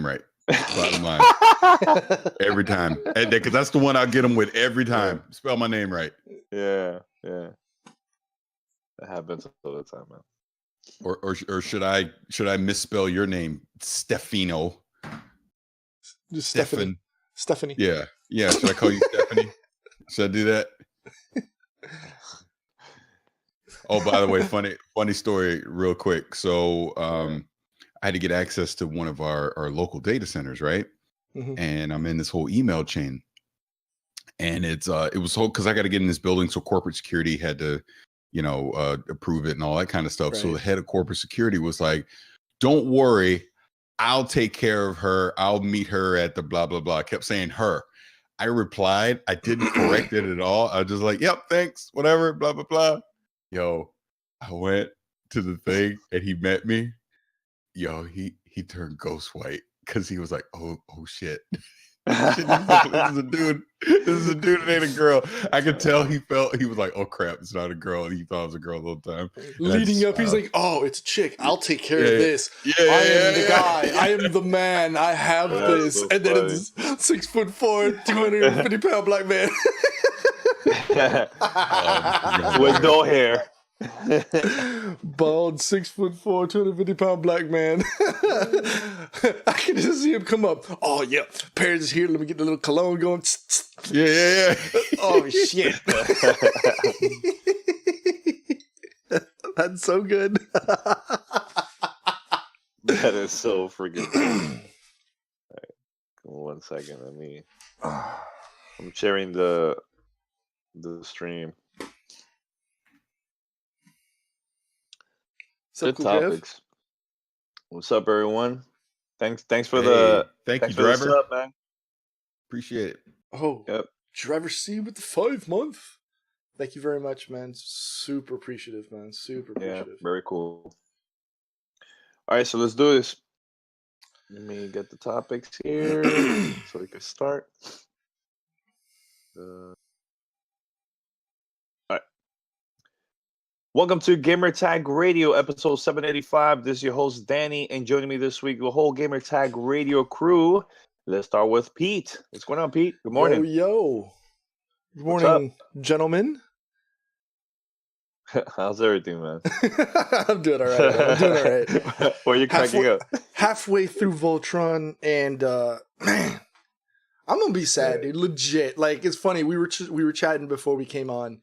right. Bottom line. Every time. Because that's the one I'll get them with every time. Spell my name right. Yeah. That happens all the time, man. Or should I misspell your name? Stefano. Just Stephanie. Yeah. Should I call you Stephanie? Should I do that? Oh, by the way, funny story, real quick. So, I had to get access to one of our local data centers, right? Mm-hmm. And I'm in this whole email chain, and it was whole because I got to get in this building, so corporate security had to, approve it and all that kind of stuff. Right. So the head of corporate security was like, "Don't worry, I'll take care of her. I'll meet her at the blah blah blah." I kept saying her. I replied, I didn't correct it at all. I was just like, "Yep, thanks, whatever, blah blah blah." Yo, I went to the thing and he met me. Yo, he turned ghost white because he was like, oh shit. This is a dude. This is a dude. It ain't a girl. I could tell he was like, oh crap, it's not a girl. And he thought it was a girl the whole time. Leading up, he's like, oh, it's a chick. I'll take care of this. I am the guy. I am the man. I have this. So and then it's 6'4", 250-pound black man. With no hair. Bald, 6'4", 250-pound black man. I can just see him come up. Oh yeah, Paris is here. Let me get the little cologne going. Yeah. Oh shit. That's so good. That is so freaking good. All right. 1 second. I'm sharing the stream. Good topics. What's up, everyone? Thanks for the thank you, driver. Sub, man. Appreciate it. Oh, yep. Driver C with the 5 month. Thank you very much, man. Super appreciative, man. Super appreciative. Yeah, very cool. All right, so let's do this. Let me get the topics here so we can start. All right. Welcome to Gamertag Radio, episode 785. This is your host, Danny, and joining me this week, the whole Gamertag Radio crew. Let's start with Pete. What's going on, Pete? Good morning. Yo. Good morning, gentlemen. How's everything, man? I'm doing all right. What are you cracking up? Halfway through Voltron, and man, I'm gonna be sad, dude. Legit. Like, it's funny. We were chatting before we came on,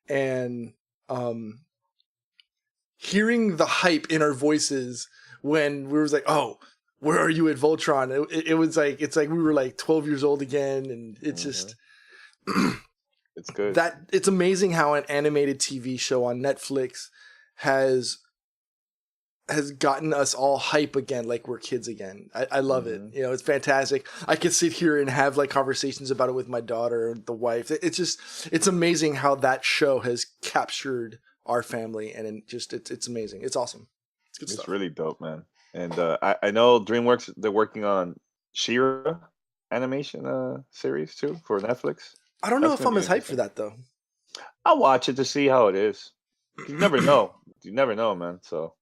and hearing the hype in our voices when we was like, "Oh, where are you at Voltron?" It was like, it's like we were like 12 years old again, and it's just. It's good. It's amazing how an animated TV show on Netflix has gotten us all hype again, like we're kids again. I love it. You know, it's fantastic. I could sit here and have like conversations about it with my daughter, the wife. It's amazing how that show has captured our family, and it's amazing. It's awesome. It's good stuff. It's really dope, man. And I know DreamWorks, they're working on She-Ra animation series too for Netflix. I don't know if I'm as hyped for that though. I'll watch it to see how it is. You never know. You never know, man. So,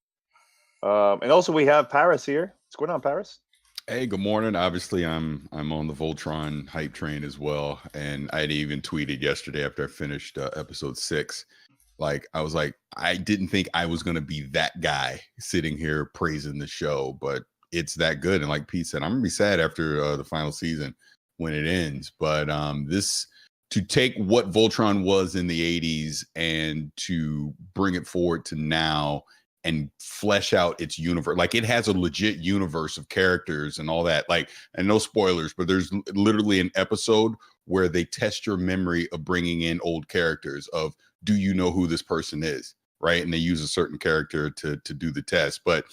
and also we have Paris here. What's going on, Paris? Hey, good morning. Obviously, I'm on the Voltron hype train as well, and I even tweeted yesterday after I finished episode 6. Like, I was like, I didn't think I was going to be that guy sitting here praising the show, but it's that good. And like Pete said, I'm gonna be sad after the final season when it ends. But to take what Voltron was in the 80s and to bring it forward to now and flesh out its universe. Like, it has a legit universe of characters and all that. Like, and no spoilers, but there's literally an episode where they test your memory of bringing in old characters of, do you know who this person is? Right. And they use a certain character to do the test. But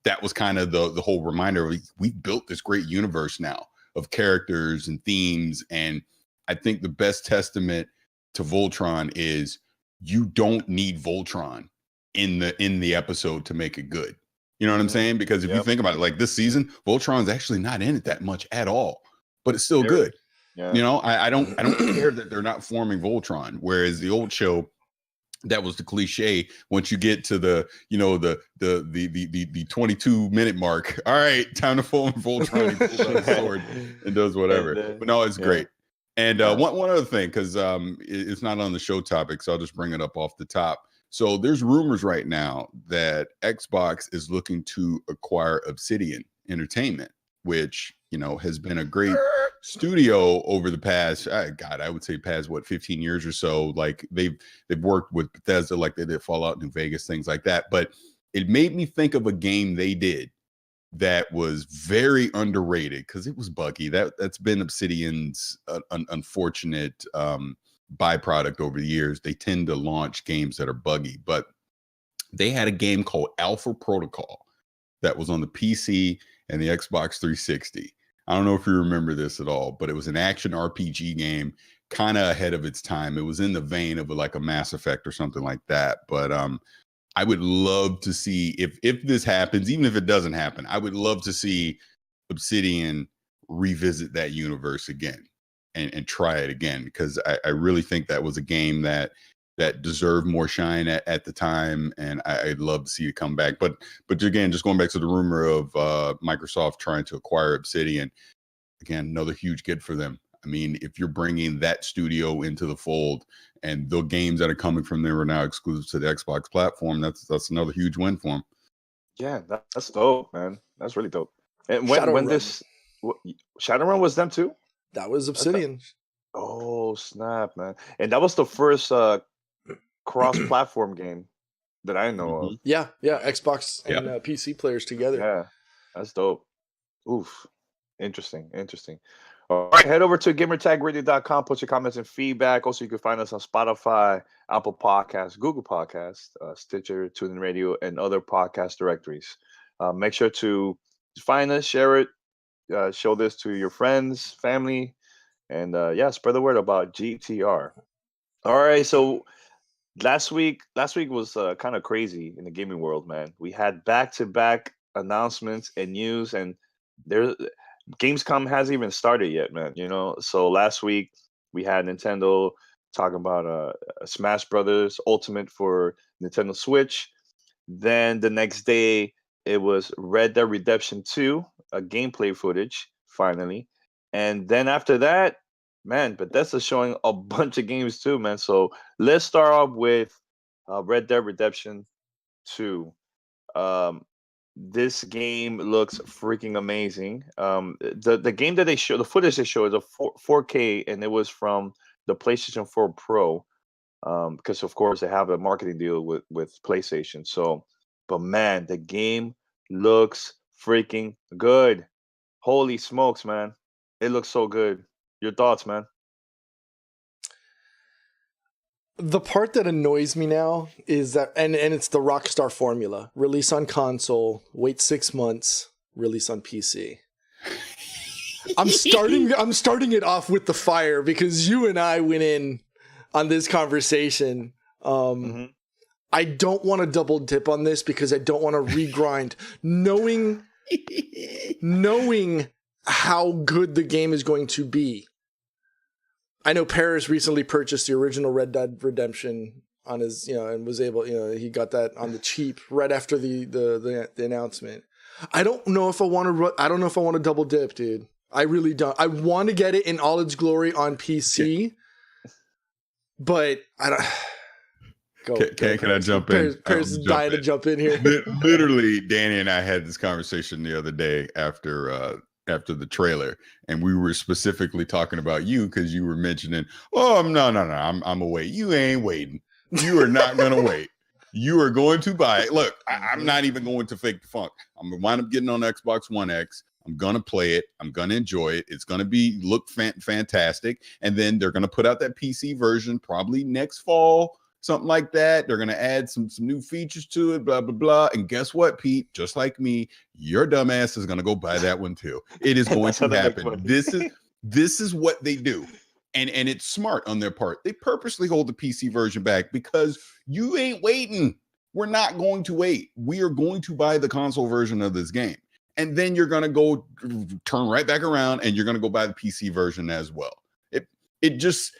that was kind of the whole reminder. We built this great universe now of characters and themes, and I think the best testament to Voltron is you don't need Voltron in the episode to make it good. You know what I'm saying? Because if you think about it, like this season, Voltron's actually not in it that much at all, but it's still good. Yeah. You know, I don't care that they're not forming Voltron. Whereas the old show, that was the cliche. Once you get to the 22-minute mark, all right, time to fall in Voltron. He pulls out his sword and does whatever. But no, it's great. And one other thing, because it's not on the show topic, so I'll just bring it up off the top. So there's rumors right now that Xbox is looking to acquire Obsidian Entertainment, which has been a great studio over the past, I would say past 15 years or so. Like they've worked with Bethesda, like they did Fallout New Vegas, things like that. But it made me think of a game they did that was very underrated because it was buggy. That's been Obsidian's unfortunate byproduct over the years. They tend to launch games that are buggy, but they had a game called Alpha Protocol that was on the PC and the Xbox 360. I don't know if you remember this at all, but it was an action RPG game, kind of ahead of its time. It was in the vein of like a Mass Effect or something like that. But I would love to see if this happens, even if it doesn't happen, I would love to see Obsidian revisit that universe again and try it again, because I really think that was a game that deserved more shine at the time, and I'd love to see it come back. But again, just going back to the rumor of Microsoft trying to acquire Obsidian, again, another huge get for them. I mean, if you're bringing that studio into the fold and the games that are coming from there are now exclusive to the Xbox platform, that's another huge win for them. Yeah, that's dope, man. That's really dope. And when this Shadowrun was them too? That was Obsidian. Oh snap, man! And that was the first cross-platform game that I know of. Yeah, Xbox and PC players together. Yeah, that's dope. Oof, interesting. All right, head over to gamertagradio.com, put your comments and feedback. Also, you can find us on Spotify, Apple Podcasts, Google Podcasts, Stitcher, TuneIn Radio, and other podcast directories. Make sure to find us, share it, show this to your friends, family, and spread the word about GTR. All right, so last week was kind of crazy in the gaming world, man. We had back-to-back announcements and news, and Gamescom hasn't even started yet, man. So last week we had Nintendo talking about Smash Brothers Ultimate for Nintendo Switch. Then the next day it was Red Dead Redemption 2, gameplay footage finally, and then after that, man, Bethesda's showing a bunch of games too, man. So let's start off with Red Dead Redemption 2. This game looks freaking amazing. The game that they show, the footage they show is a 4K, and it was from the PlayStation 4 Pro, because of course they have a marketing deal with PlayStation. So, but man, the game looks freaking good. Holy smokes, man! It looks so good. Your thoughts, man? The part that annoys me now is that, and it's the Rockstar formula: release on console, wait 6 months, release on PC. I'm starting it off with the fire because you and I went in on this conversation. I don't want to double dip on this because I don't want to regrind, knowing how good the game is going to be. I know Paris recently purchased the original Red Dead Redemption on his, and was able, he got that on the cheap right after the announcement. I don't know if I want to double dip, dude. I really don't. I want to get it in all its glory on PC, but I don't. Can I jump in? Paris is dying to jump in here. Literally, Danny and I had this conversation the other day after the trailer, and we were specifically talking about you because you were mentioning, no, I'm away. You ain't waiting. You are not gonna wait. You are going to buy it. Look, I'm not even going to fake the funk. I'm gonna wind up getting on Xbox One X. I'm gonna play it. I'm gonna enjoy it. It's gonna look fantastic, and then they're gonna put out that PC version probably next fall. Something like that. They're going to add some new features to it, blah, blah, blah. And guess what, Pete? Just like me, your dumbass is going to go buy that one too. It is going to happen. This is what they do. And it's smart on their part. They purposely hold the PC version back because you ain't waiting. We're not going to wait. We are going to buy the console version of this game. And then you're going to go turn right back around and you're going to go buy the PC version as well. It just...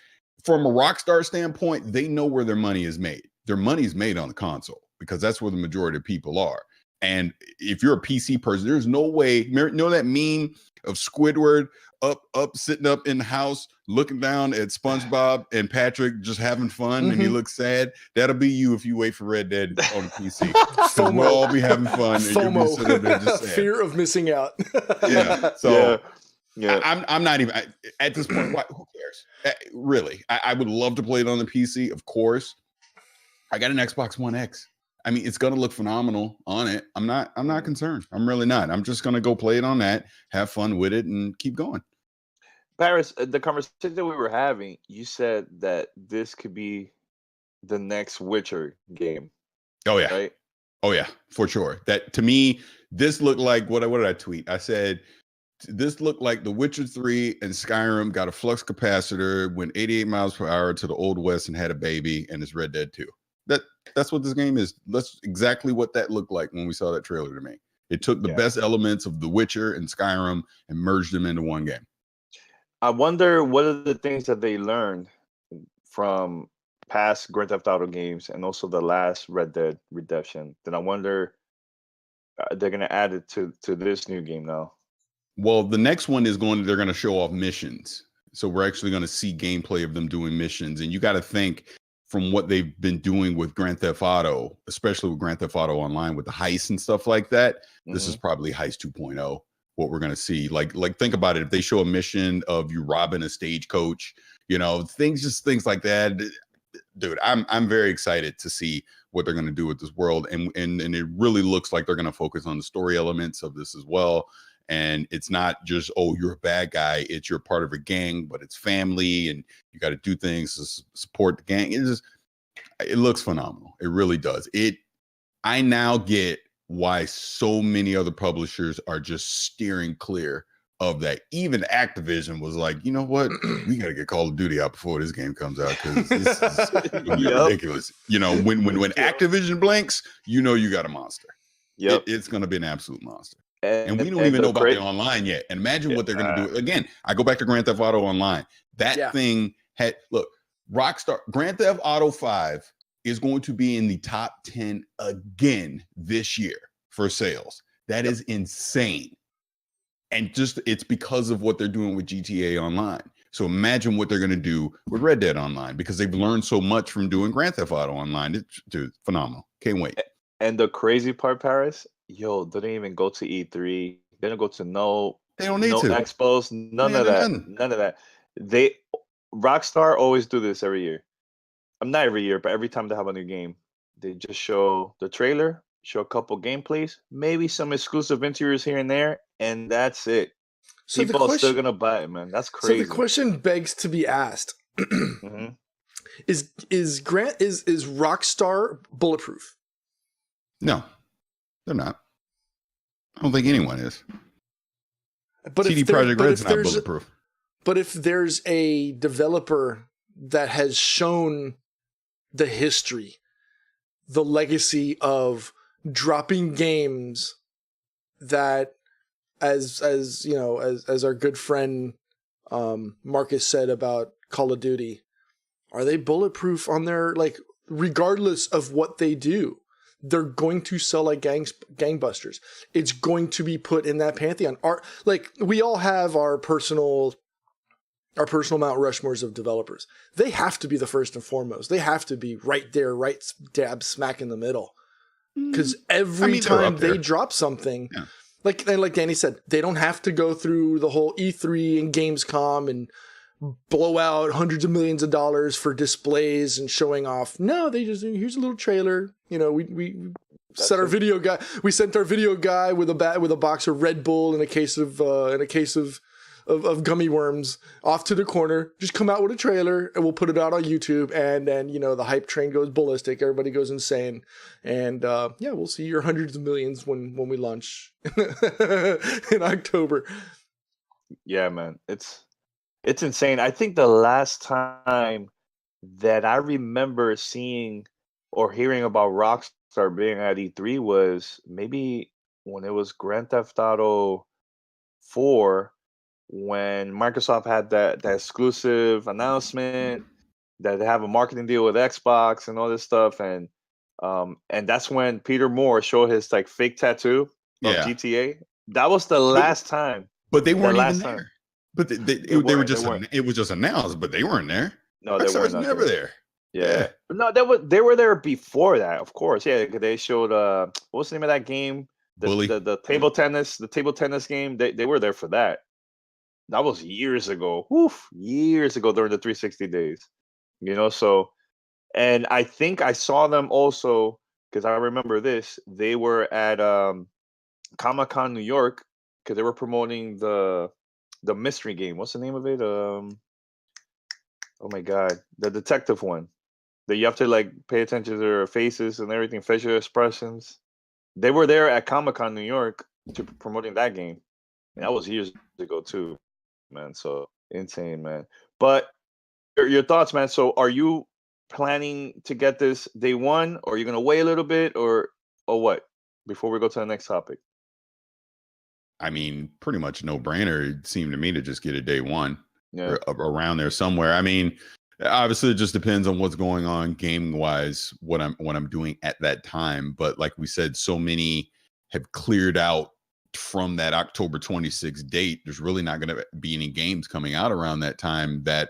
From a Rockstar standpoint, they know where their money is made. their money's made on the console because that's where the majority of people are. And if you're a PC person, there's no way. You know that meme of Squidward up sitting up in the house looking down at SpongeBob and Patrick just having fun, and he looks sad? That'll be you if you wait for Red Dead on the PC. So we'll all be having fun, and you'll be sitting there just sad. Fear of missing out. Yeah. So yeah. I'm not even at this point. Who cares? Really, I would love to play it on the PC, of course. I got an Xbox One X. I mean, it's gonna look phenomenal on it. I'm not concerned. I'm really not. I'm just gonna go play it on that, have fun with it, and keep going. Paris, the conversation that we were having, you said that this could be the next Witcher game. Oh yeah, right? Oh yeah, for sure. That to me, this looked like what did I tweet? I said this looked like The Witcher 3 and Skyrim got a flux capacitor, went 88 miles per hour to the Old West and had a baby, and it's Red Dead 2. That's what this game is. That's exactly what that looked like when we saw that trailer to me. It took the best elements of The Witcher and Skyrim and merged them into one game. I wonder what are the things that they learned from past Grand Theft Auto games and also the last Red Dead Redemption. Then I wonder they're going to add it to this new game now. Well, the next one is they're going to show off missions. So we're actually going to see gameplay of them doing missions. And you got to think from what they've been doing with Grand Theft Auto, especially with Grand Theft Auto Online with the heists and stuff like that. This is probably Heist 2.0, what we're going to see. Like think about it. If they show a mission of you robbing a stagecoach, things like that. Dude, I'm very excited to see what they're going to do with this world. And it really looks like they're going to focus on the story elements of this as well. And it's not just, oh, you're a bad guy. It's you're part of a gang, but it's family, and you got to do things to support the gang. It looks phenomenal. It really does. I now get why so many other publishers are just steering clear of that. Even Activision was like, you know what? We got to get Call of Duty out before this game comes out because this is ridiculous. When Activision blinks, you got a monster. Yep. It's going to be an absolute monster. And we don't even know about the online yet. And imagine what they're going to do. Again, I go back to Grand Theft Auto Online. That thing Rockstar, Grand Theft Auto 5 is going to be in the top 10 again this year for sales. That is insane. And it's because of what they're doing with GTA Online. So imagine what they're going to do with Red Dead Online, because they've learned so much from doing Grand Theft Auto Online. Dude, phenomenal. Can't wait. And the crazy part, Paris, they didn't even go to E3. They don't go to they don't need to. expos, none of that. Rockstar always do this every year. Not every year, but every time they have a new game, they just show the trailer, show a couple gameplays, maybe some exclusive interiors here and there, and that's it. So people are still gonna buy it, man. That's crazy. So the question begs to be asked: Is Rockstar bulletproof? No, they're not. I don't think anyone is. But CD Projekt Red's not bulletproof. But if there's a developer that has shown the history, the legacy of dropping games that, as our good friend Marcus said about Call of Duty, are they bulletproof on their, regardless of what they do? They're going to sell like gangbusters. It's going to be put in that pantheon. We all have our personal Mount Rushmores of developers. They have to be the first and foremost. They have to be right there, right dab smack in the middle. Because every time they drop something, like Danny said, they don't have to go through the whole E3 and Gamescom and blow out hundreds of millions of dollars for displays and showing off. No, they just, here's a little trailer. We sent our video guy. We sent our video guy with a box of Red Bull and a case of gummy worms off to the corner. Just come out with a trailer and we'll put it out on YouTube. And then the hype train goes ballistic. Everybody goes insane. And we'll see your hundreds of millions when we launch in October. Yeah, man, it's insane. I think the last time that I remember seeing or hearing about Rockstar being at E3 was maybe when it was Grand Theft Auto 4, when Microsoft had that exclusive announcement. that they have a marketing deal with Xbox and all this stuff, and that's when Peter Moore showed his like fake tattoo of Yeah. GTA. That was the last time. But they weren't even last there. time. But they were just it was just announced, but they weren't there. No, they Rockstar's weren't never there. Yeah. No, they were there before that, of course. Yeah, they showed what's the name of that game? Bully. The table tennis game. They were there for that. That was years ago. Years ago during the 360 days. You know, so and I think I saw them also because I remember this. They were at Comic-Con New York because they were promoting the mystery game. What's the name of it? Oh my god, the detective one. That you have to like pay attention to their faces and everything, facial expressions. They were there at Comic-Con New York to promoting that game. And that was years ago too, man. So insane, man. But your thoughts, man. So are you planning to get this day one, or are you gonna wait a little bit, or what? Before we go to the next topic. I mean, pretty much no brainer. It seemed to me to just get it day one. Yeah. Or around there somewhere. I mean, obviously it just depends on what's going on gaming wise, what I'm doing at that time. But like we said, so many have cleared out from that October 26th date. There's really not going to be any games coming out around that time that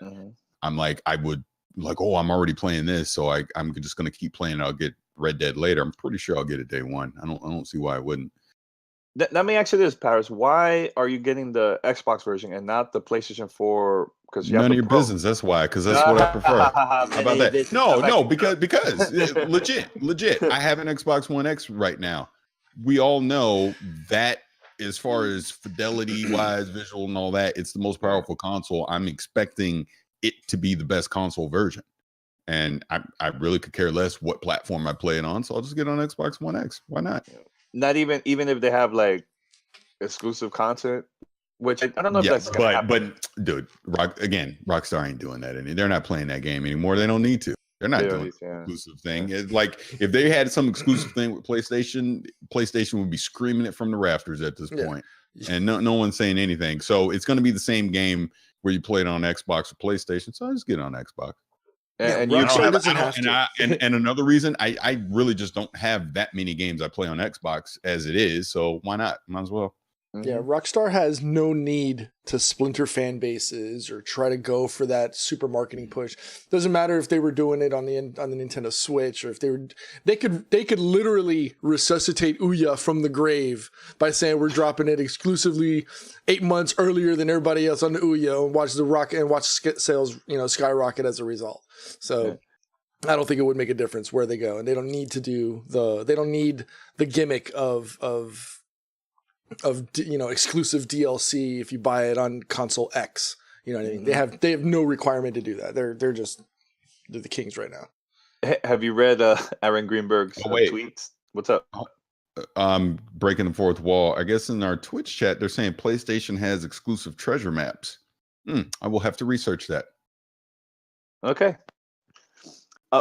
I'm like, I would like, oh, I'm already playing this, so I'm just going to keep playing. I'll get Red Dead later. I'm pretty sure I'll get it day one. I don't see why I wouldn't. Let me ask you this, Paris. Why are you getting the Xbox version and not the PlayStation 4? Because none of your business. That's why. Because that's what I prefer. How about that? No, because legit. I have an Xbox One X right now. We all know that as far as fidelity wise, visual and all that, it's the most powerful console. I'm expecting it to be the best console version. And I really could care less what platform I play it on. So I'll just get on Xbox One X. Why not? Not even if they have like exclusive content, which I don't know if that's gonna happen. But dude, Rockstar ain't doing that they're not playing that game anymore. They don't need to. They're not doing exclusive thing. It's like if they had some exclusive thing with PlayStation would be screaming it from the rafters at this point. And no one's saying anything. So it's going to be the same game where you play it on Xbox or PlayStation. So I just get it on Xbox. And another reason, I really just don't have that many games I play on Xbox as it is. So why not? Might as well. Yeah, Rockstar has no need to splinter fan bases or try to go for that super marketing push. Doesn't matter if they were doing it on the Nintendo Switch or if they could literally resuscitate Ouya from the grave by saying we're dropping it exclusively 8 months earlier than everybody else on the Ouya and watch sales skyrocket as a result. So I don't think it would make a difference where they go, and they don't need the gimmick of exclusive DLC if you buy it on console X. You know what I mean? They have no requirement to do that. They're the kings right now. Have you read Aaron Greenberg's tweets? What's up? Breaking the fourth wall. I guess in our Twitch chat they're saying PlayStation has exclusive treasure maps. I will have to research that. Okay.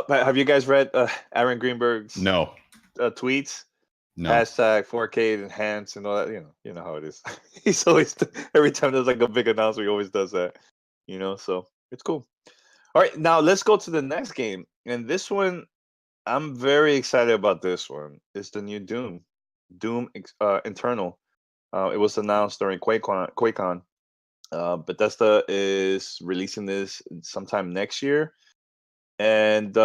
Have you guys read Aaron Greenberg's tweets? No. Hashtag 4K enhanced and all that. You know how it is. He's always every time there's like a big announcement, he always does that. So it's cool. All right, now let's go to the next game. And this one, I'm very excited about this one. It's the new Doom Eternal. It was announced during QuakeCon. Bethesda is releasing this sometime next year. And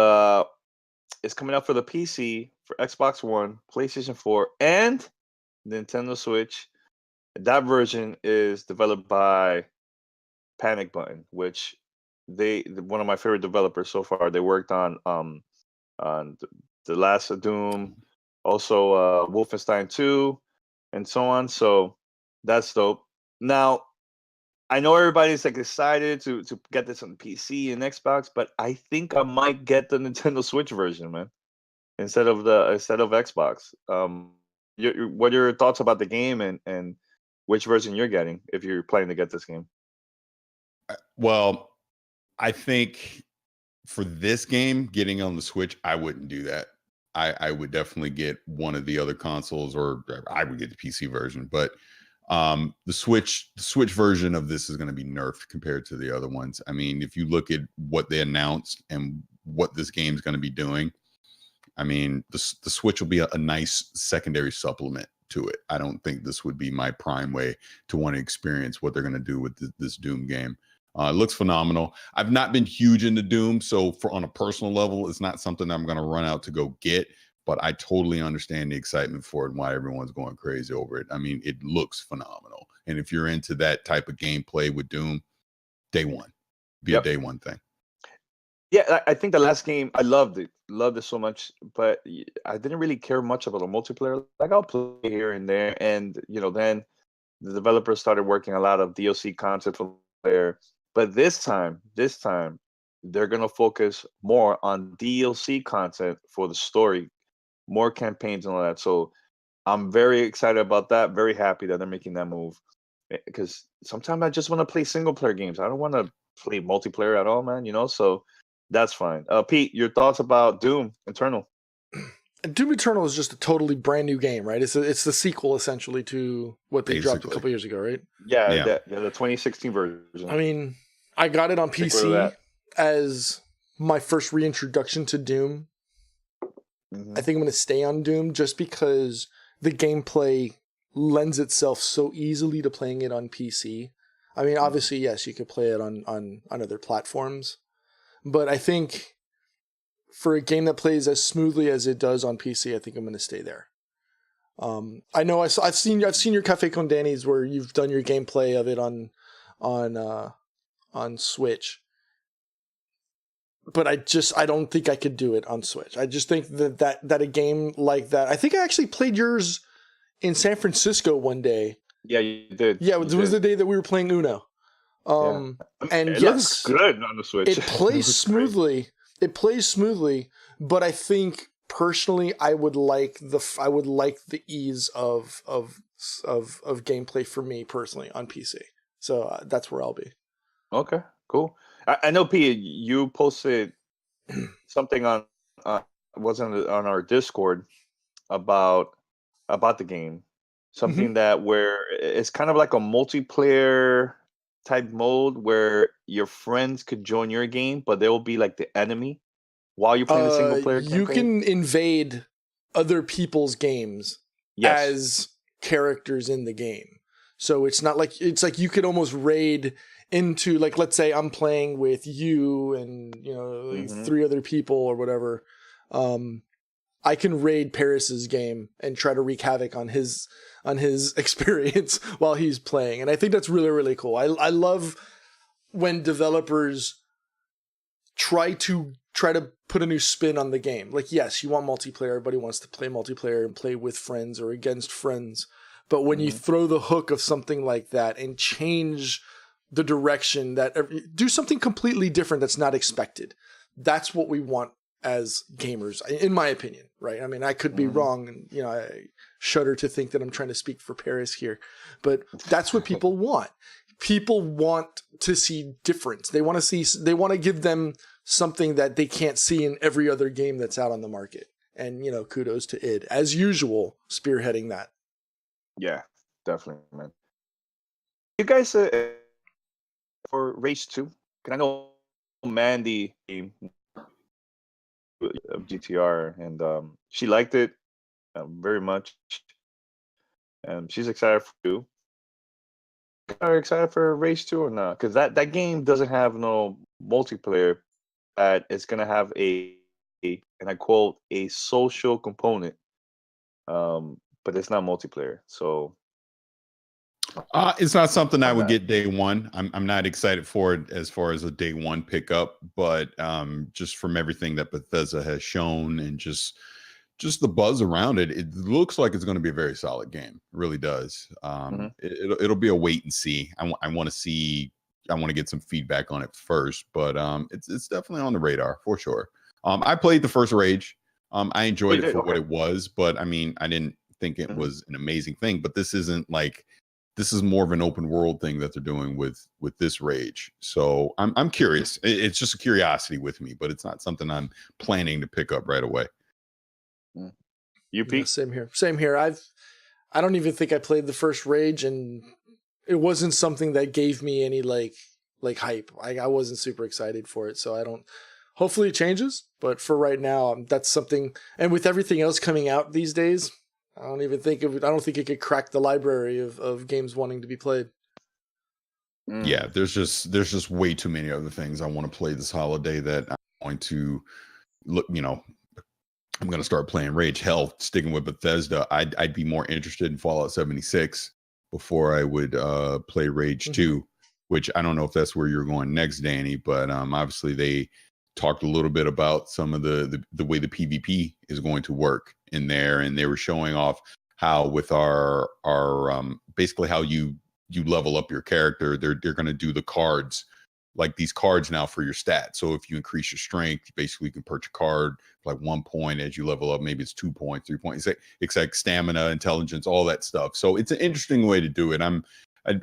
it's coming out for the PC, for Xbox One, PlayStation 4, and Nintendo Switch. That version is developed by Panic Button, which one of my favorite developers so far. They worked on the last Doom, also Wolfenstein 2, and so on. So that's dope. Now, I know everybody's like excited to get this on PC and Xbox, but I think I might get the Nintendo Switch version, man, instead of Xbox. What are your thoughts about the game and which version you're getting if you're planning to get this game? Well, I think for this game, getting on the Switch, I wouldn't do that. I would definitely get one of the other consoles, or I would get the PC version. But The Switch version of this is going to be nerfed compared to the other ones. I mean, if you look at what they announced and what this game is going to be doing, I mean, the Switch will be a nice secondary supplement to it. I don't think this would be my prime way to want to experience what they're going to do with this Doom game. It looks phenomenal. I've not been huge into Doom, so on a personal level, it's not something I'm going to run out to go get. But I totally understand the excitement for it and why everyone's going crazy over it. I mean, it looks phenomenal. And if you're into that type of gameplay with Doom, day one, be a day one thing. Yeah, I think the last game, I loved it so much, but I didn't really care much about the multiplayer. Like, I'll play here and there, and then the developers started working a lot of DLC content for the player. But this time, they're gonna focus more on DLC content for the story, more campaigns and all that. So I'm very excited about that. Very happy that they're making that move, because sometimes I just want to play single player games. I don't want to play multiplayer at all, man. So that's fine. Pete, your thoughts about Doom Eternal? Doom Eternal is just a totally brand new game, right? It's the sequel essentially to what they dropped a couple years ago, right? Yeah, the 2016 version. I mean, I got it on PC as my first reintroduction to Doom. I think I'm going to stay on Doom just because the gameplay lends itself so easily to playing it on PC. I mean, obviously, yes, you could play it on other platforms, but I think for a game that plays as smoothly as it does on PC, I think I'm going to stay there. I know I've seen your Cafe con Danny's where you've done your gameplay of it on Switch. But I don't think I could do it on Switch. I just think that a game like that, I think I actually played yours in San Francisco one day. Yeah, you did. Yeah, it was the day that we were playing Uno. And it looks good on the Switch. It plays smoothly. It plays smoothly, but I think personally I would like the ease of gameplay for me personally on PC. So that's where I'll be. Okay, cool. I know, P, you posted something on wasn't on our Discord about the game. Something that where it's kind of like a multiplayer type mode where your friends could join your game, but they will be like the enemy while you're playing the single player campaign. You can invade other people's games as characters in the game. So it's like you could almost raid into, like, let's say I'm playing with you and like 3 other people or whatever. I can raid Paris's game and try to wreak havoc on his experience while he's playing, and I think that's really, really cool. I love when developers try to put a new spin on the game. Like, yes, you want multiplayer. Everybody wants to play multiplayer and play with friends or against friends. But when you throw the hook of something like that and change the direction, do something completely different that's not expected, that's what we want as gamers, in my opinion, right? I mean, I could be wrong, and I shudder to think that I'm trying to speak for Paris here, but that's what people want. People want to see difference. They want to give them something that they can't see in every other game that's out on the market. And kudos to id, as usual, spearheading that. Yeah, definitely, man. You guys for race 2? Can I know Mandy of GTR, and she liked it very much, and she's excited for you. Are you excited for race 2 or not? Because that game doesn't have no multiplayer. It's gonna have and I quote, a social component, but it's not multiplayer. So it's not something I would get day one. I'm not excited for it as far as a day one pickup, but just from everything that Bethesda has shown and just the buzz around it, it looks like it's going to be a very solid game. It really does. It'll be a wait and see. I want to see. I want to get some feedback on it first, but it's definitely on the radar for sure. I played the first Rage. I enjoyed it for what it was, but I mean, I didn't think it was an amazing thing. But this isn't like. This is more of an open world thing that they're doing with this Rage. So I'm curious. It's just a curiosity with me, but it's not something I'm planning to pick up right away. You, Pete? Yeah, same here. I don't even think I played the first Rage, and it wasn't something that gave me any like hype. I wasn't super excited for it, so I don't. Hopefully it changes, but for right now, that's something. And with everything else coming out these days, I don't think it could crack the library of games wanting to be played. Yeah, there's just way too many other things I want to play this holiday that I'm going to look. I'm going to start playing Rage. Hell, sticking with Bethesda, I'd be more interested in Fallout 76 before I would play Rage 2, which I don't know if that's where you're going next, Danny. But obviously they talked a little bit about some of the way the PvP is going to work in there, and they were showing off how with our basically how you level up your character. They're going to do the cards, like these cards now for your stats. So if you increase your strength, basically you can purchase a card for like 1 point. As you level up, maybe it's 2 points, 3 points. It's like stamina, intelligence, all that stuff. So it's an interesting way to do it.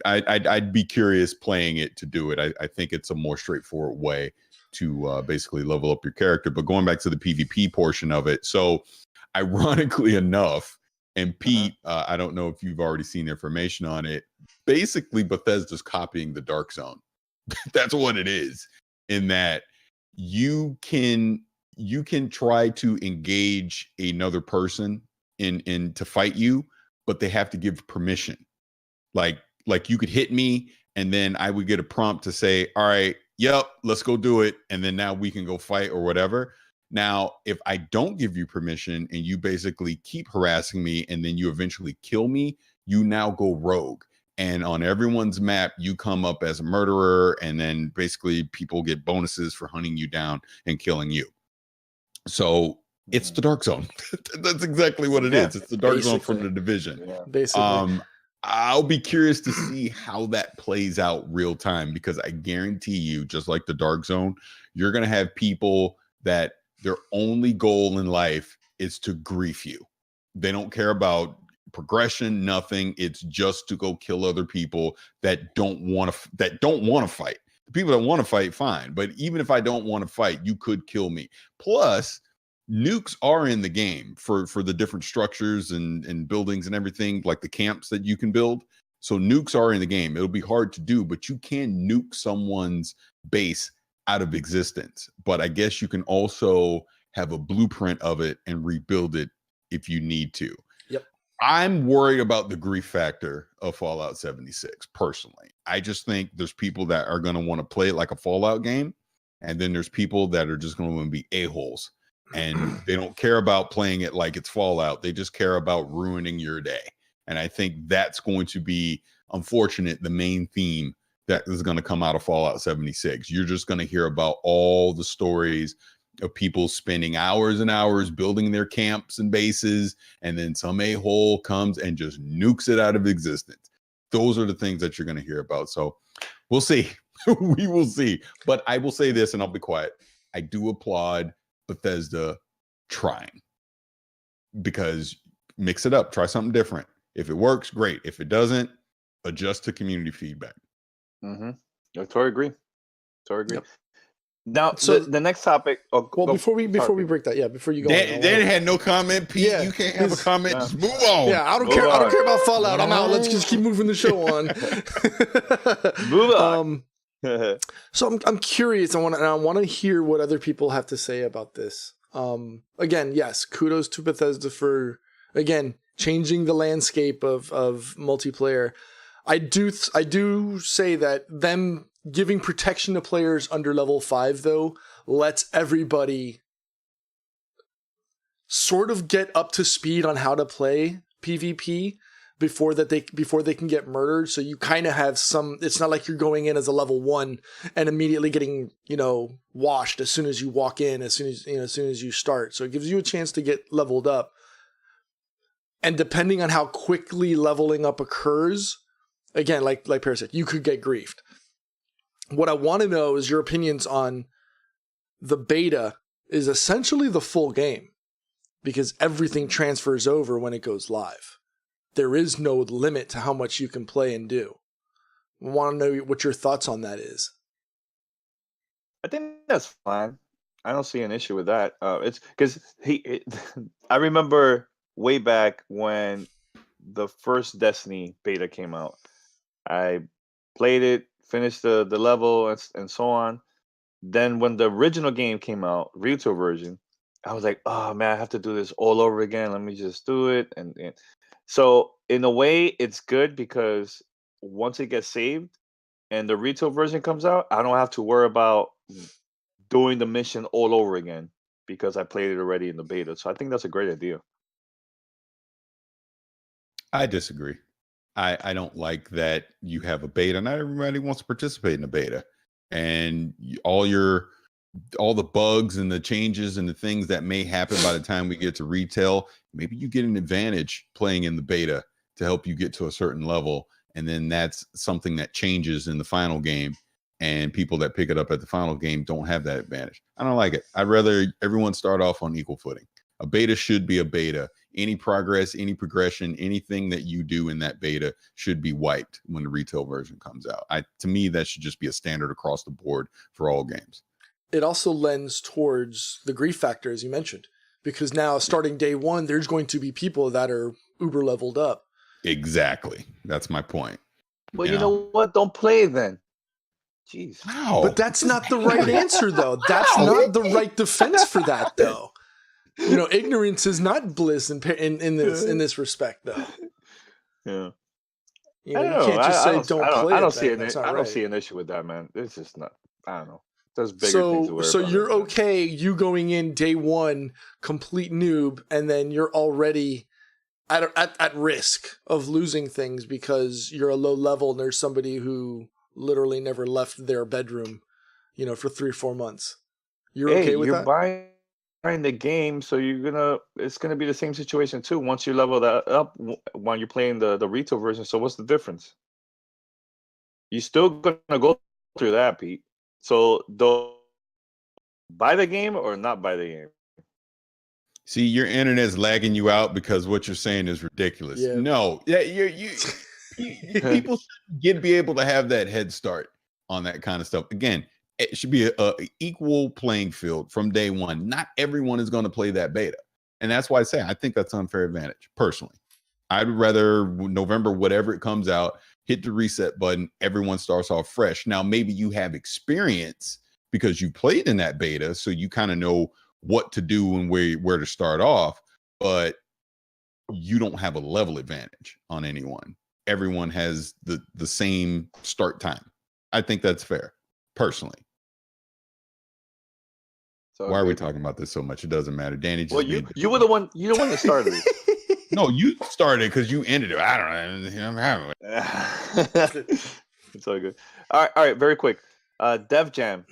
I'd be curious playing it to do it. I think it's a more straightforward way to basically level up your character. But going back to the PvP portion of it, so ironically enough, and Pete, I don't know if you've already seen information on it. Basically, Bethesda's copying the Dark Zone. That's what it is. In that you can try to engage another person in to fight you, but they have to give permission. Like you could hit me, and then I would get a prompt to say, "All right, yep, let's go do it," and then now we can go fight or whatever. Now, if I don't give you permission and you basically keep harassing me and then you eventually kill me, you now go rogue. And on everyone's map, you come up as a murderer, and then basically people get bonuses for hunting you down and killing you. So it's the Dark Zone. That's exactly what it is. It's the Dark Zone from the Division. Yeah. Basically. I'll be curious to see how that plays out real time, because I guarantee you, just like the Dark Zone, you're going to have people that their only goal in life is to grief you. They don't care about progression, nothing. It's just to go kill other people that don't want to fight. The people that want to fight, fine. But even if I don't want to fight, you could kill me. Plus, nukes are in the game for the different structures and buildings and everything, like the camps that you can build. So nukes are in the game. It'll be hard to do, but you can nuke someone's base out of existence. But I guess you can also have a blueprint of it and rebuild it if you need to. Yep. I'm worried about the grief factor of Fallout 76 personally. I just think there's people that are going to want to play it like a Fallout game, and then there's people that are just going to be a-holes, and they don't care about playing it like it's Fallout. They just care about ruining your day. And I think that's going to be, unfortunate, the main theme that is going to come out of Fallout 76. You're just going to hear about all the stories of people spending hours and hours building their camps and bases, and then some a-hole comes and just nukes it out of existence. Those are the things that you're going to hear about. So we'll see. We will see. But I will say this, and I'll be quiet. I do applaud Bethesda trying, because mix it up, try something different. If it works, great. If it doesn't, adjust to community feedback. I totally agree. Yep. Now, So the next topic. Before we break that, before you go, Dan had no comment. Pete, you can't have a comment. Just move on. Yeah, I don't care. I don't care about Fallout. I'm out. Let's just keep moving the show on. Move on. So I'm curious. I want to hear what other people have to say about this. Again, yes, kudos to Bethesda for changing the landscape of multiplayer. I do say that them giving protection to players under level 5 though lets everybody sort of get up to speed on how to play PvP before they can get murdered. So you kind of have some. It's not like you're going in as a level 1 and immediately getting washed as soon as you walk in, as soon as you start. So it gives you a chance to get leveled up. And depending on how quickly leveling up occurs, again, like Paris said, you could get griefed. What I want to know is your opinions on the beta is essentially the full game, because everything transfers over when it goes live. There is no limit to how much you can play and do. I want to know what your thoughts on that is. I think that's fine. I don't see an issue with that. It's because I remember way back when the first Destiny beta came out. I played it, finished the level, and so on. Then when the original game came out, retail version, I was like, oh man, I have to do this all over again. Let me just do it. And so in a way, it's good because once it gets saved and the retail version comes out, I don't have to worry about doing the mission all over again because I played it already in the beta. So I think that's a great idea. I disagree. I don't like that you have a beta. Not everybody wants to participate in a beta, and all the bugs and the changes and the things that may happen by the time we get to retail, maybe you get an advantage playing in the beta to help you get to a certain level, and then that's something that changes in the final game, and people that pick it up at the final game don't have that advantage. I don't like it. I'd rather everyone start off on equal footing. A beta should be a beta. Any progress, any progression, anything that you do in that beta should be wiped when the retail version comes out. To me, that should just be a standard across the board for all games. It also lends towards the grief factor, as you mentioned, because now starting day one, there's going to be people that are uber leveled up. Exactly. That's my point. Well, you know what? Don't play then. Jeez. Wow. But that's not the right answer, though. That's not the right defense for that, though. You know, ignorance is not bliss in this respect, though. Yeah. You know, you can't just say don't play. I don't see an issue with that, man. It's just not. I don't know. There's bigger things to worry so about. So you're okay, you going in day one, complete noob, and then you're already at risk of losing things because you're a low level and there's somebody who literally never left their bedroom, you know, for 3 or 4 months. You're okay with that? You're buying the game, so it's gonna be the same situation too. Once you level that up, when you're playing the retail version. So what's the difference? You're still gonna go through that, Pete. So don't buy the game or not buy the game. See, your internet's lagging you out because what you're saying is ridiculous. Yeah. No, you people should be able to have that head start on that kind of stuff. Again, it should be a equal playing field from day one. Not everyone is going to play that beta, and that's why I say I think that's unfair advantage. Personally, I'd rather November, whatever it comes out, hit the reset button. Everyone starts off fresh. Now, maybe you have experience because you played in that beta, so you kind of know what to do and where to start off, but you don't have a level advantage on anyone. Everyone has the same start time. I think that's fair, personally. So why are we talking about this so much? It doesn't matter. Danny just you were the one that started it. No, you started because you ended it. I don't know. It's all good. All right, very quick. Dev Jam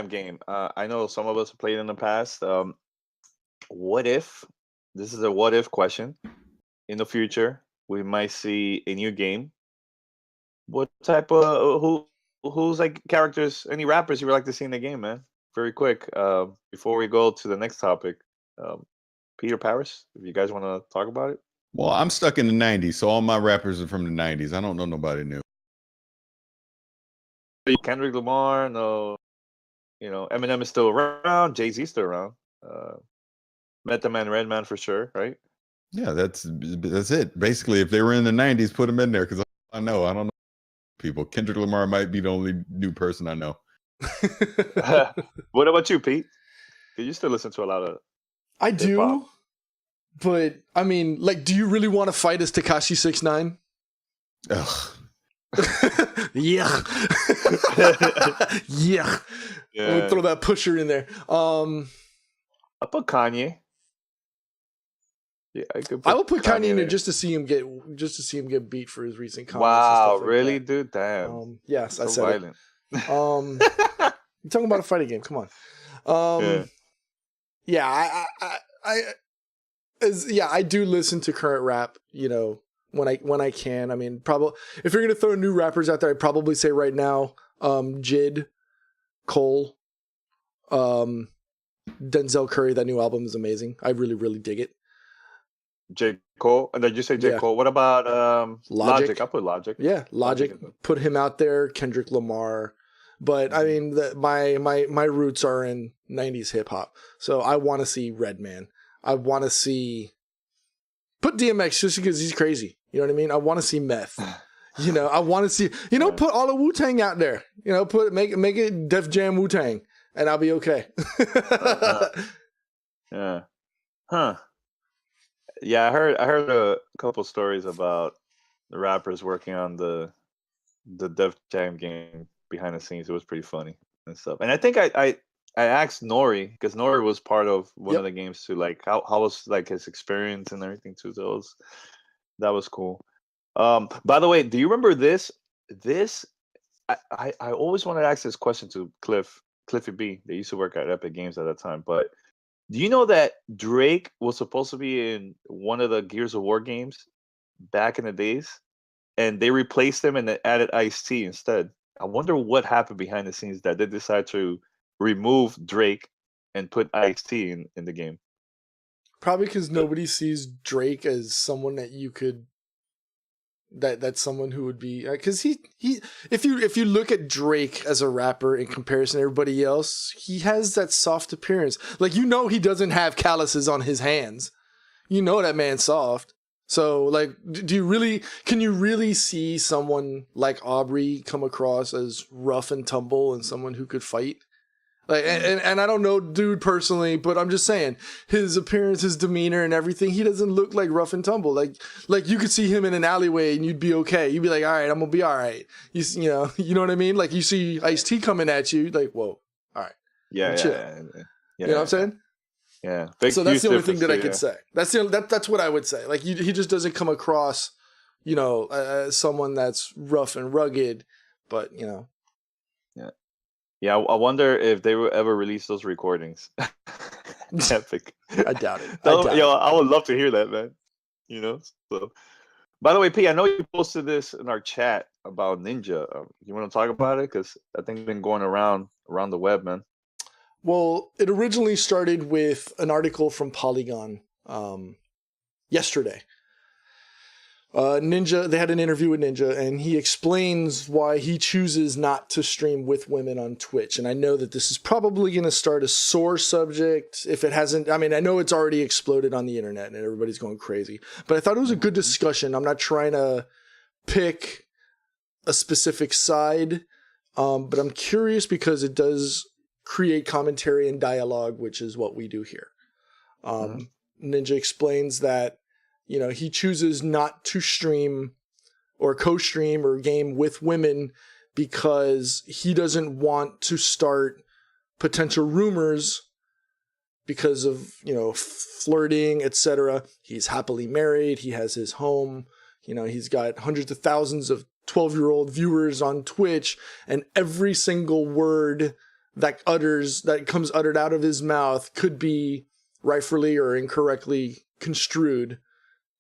game. I know some of us have played in the past. What if, this is a what if question, in the future we might see a new game? What type of who's like characters, any rappers you would like to see in the game, man? Very quick, before we go to the next topic, Peter Paris, if you guys want to talk about it. Well, I'm stuck in the 90s, so all my rappers are from the 90s. I don't know nobody new. Kendrick Lamar, no, Eminem is still around, Jay-Z still around, Method Man, Redman for sure, right? Yeah, that's it. Basically, if they were in the 90s, put them in there because I don't know people. Kendrick Lamar might be the only new person I know. What about you, Pete? You still listen to a lot of I hip-hop. do, but I mean, like, do you really want to fight as Tekashi 6ix9ine? Ugh. Yeah. Yeah. I'm gonna throw that pusher in there. I put Kanye. Yeah, I would put Kanye in there just to see him get beat for his recent comments. Wow, and stuff like really, that. dude? Damn. Yes, so I said violent. It. You're talking about a fighting game. Come on. Yeah, I do listen to current rap, when I can. I mean, probably if you're gonna throw new rappers out there, I'd probably say right now, Jid, Cole, Denzel Curry. That new album is amazing. I really, really dig it. J. Cole, and then you say J. Cole. What about Logic? I put Logic. Yeah, Logic. Put him out there. Kendrick Lamar. But I mean, my roots are in 90s hip hop, so I want to see Redman. I want to see Put DMX just because he's crazy. You know what I mean? I want to see meth. You know, I want to see, put all of Wu-Tang out there. You know, make it Def Jam Wu-Tang, and I'll be okay. Yeah. Huh. Yeah, I heard a couple stories about the rappers working on the Def Jam game behind the scenes. It was pretty funny and stuff. And I think I asked Nori, because Nori was part of one of the games too, like how was like his experience and everything too. So that was cool. By the way, do you remember this? I always wanted to ask this question to Cliffy B. They used to work at Epic Games at that time. But do you know that Drake was supposed to be in one of the Gears of War games back in the days, and they replaced him and they added Ice-T instead? I wonder what happened behind the scenes that they decided to remove Drake and put Ice-T in the game. Probably because nobody sees Drake as someone that you could. That's someone who would be, because he if you look at Drake as a rapper in comparison to everybody else, he has that soft appearance. Like, he doesn't have calluses on his hands. You know that man's soft. So like, can you really see someone like Aubrey come across as rough and tumble and someone who could fight? Like, and I don't know dude personally, but I'm just saying his appearance, his demeanor and everything, he doesn't look like rough and tumble. Like you could see him in an alleyway and you'd be okay. You'd be like, all right, I'm gonna be all right. You know what I mean? Like you see Ice-T coming at you, like, whoa, all right. Yeah. You know what I'm saying? Yeah. So that's the only thing that I could say. That's what I would say. Like he just doesn't come across, as someone that's rough and rugged, but Yeah. Yeah, I wonder if they will ever release those recordings. Epic. I doubt it. I would love to hear that, man. So. By the way, P, I know you posted this in our chat about Ninja. You want to talk about it? Because I think it's been going around the web, man. Well, it originally started with an article from Polygon yesterday. Ninja, they had an interview with Ninja, and he explains why he chooses not to stream with women on Twitch. And I know that this is probably going to start a sore subject if it hasn't. I mean, I know it's already exploded on the internet and everybody's going crazy, but I thought it was a good discussion. I'm not trying to pick a specific side, but I'm curious because it does create commentary and dialogue, which is what we do here. Ninja explains that he chooses not to stream or co-stream or game with women because he doesn't want to start potential rumors because of, flirting, etc. He's happily married. He has his home. He's got hundreds of thousands of 12-year-old viewers on Twitch, and every single word that comes uttered out of his mouth could be rightfully or incorrectly construed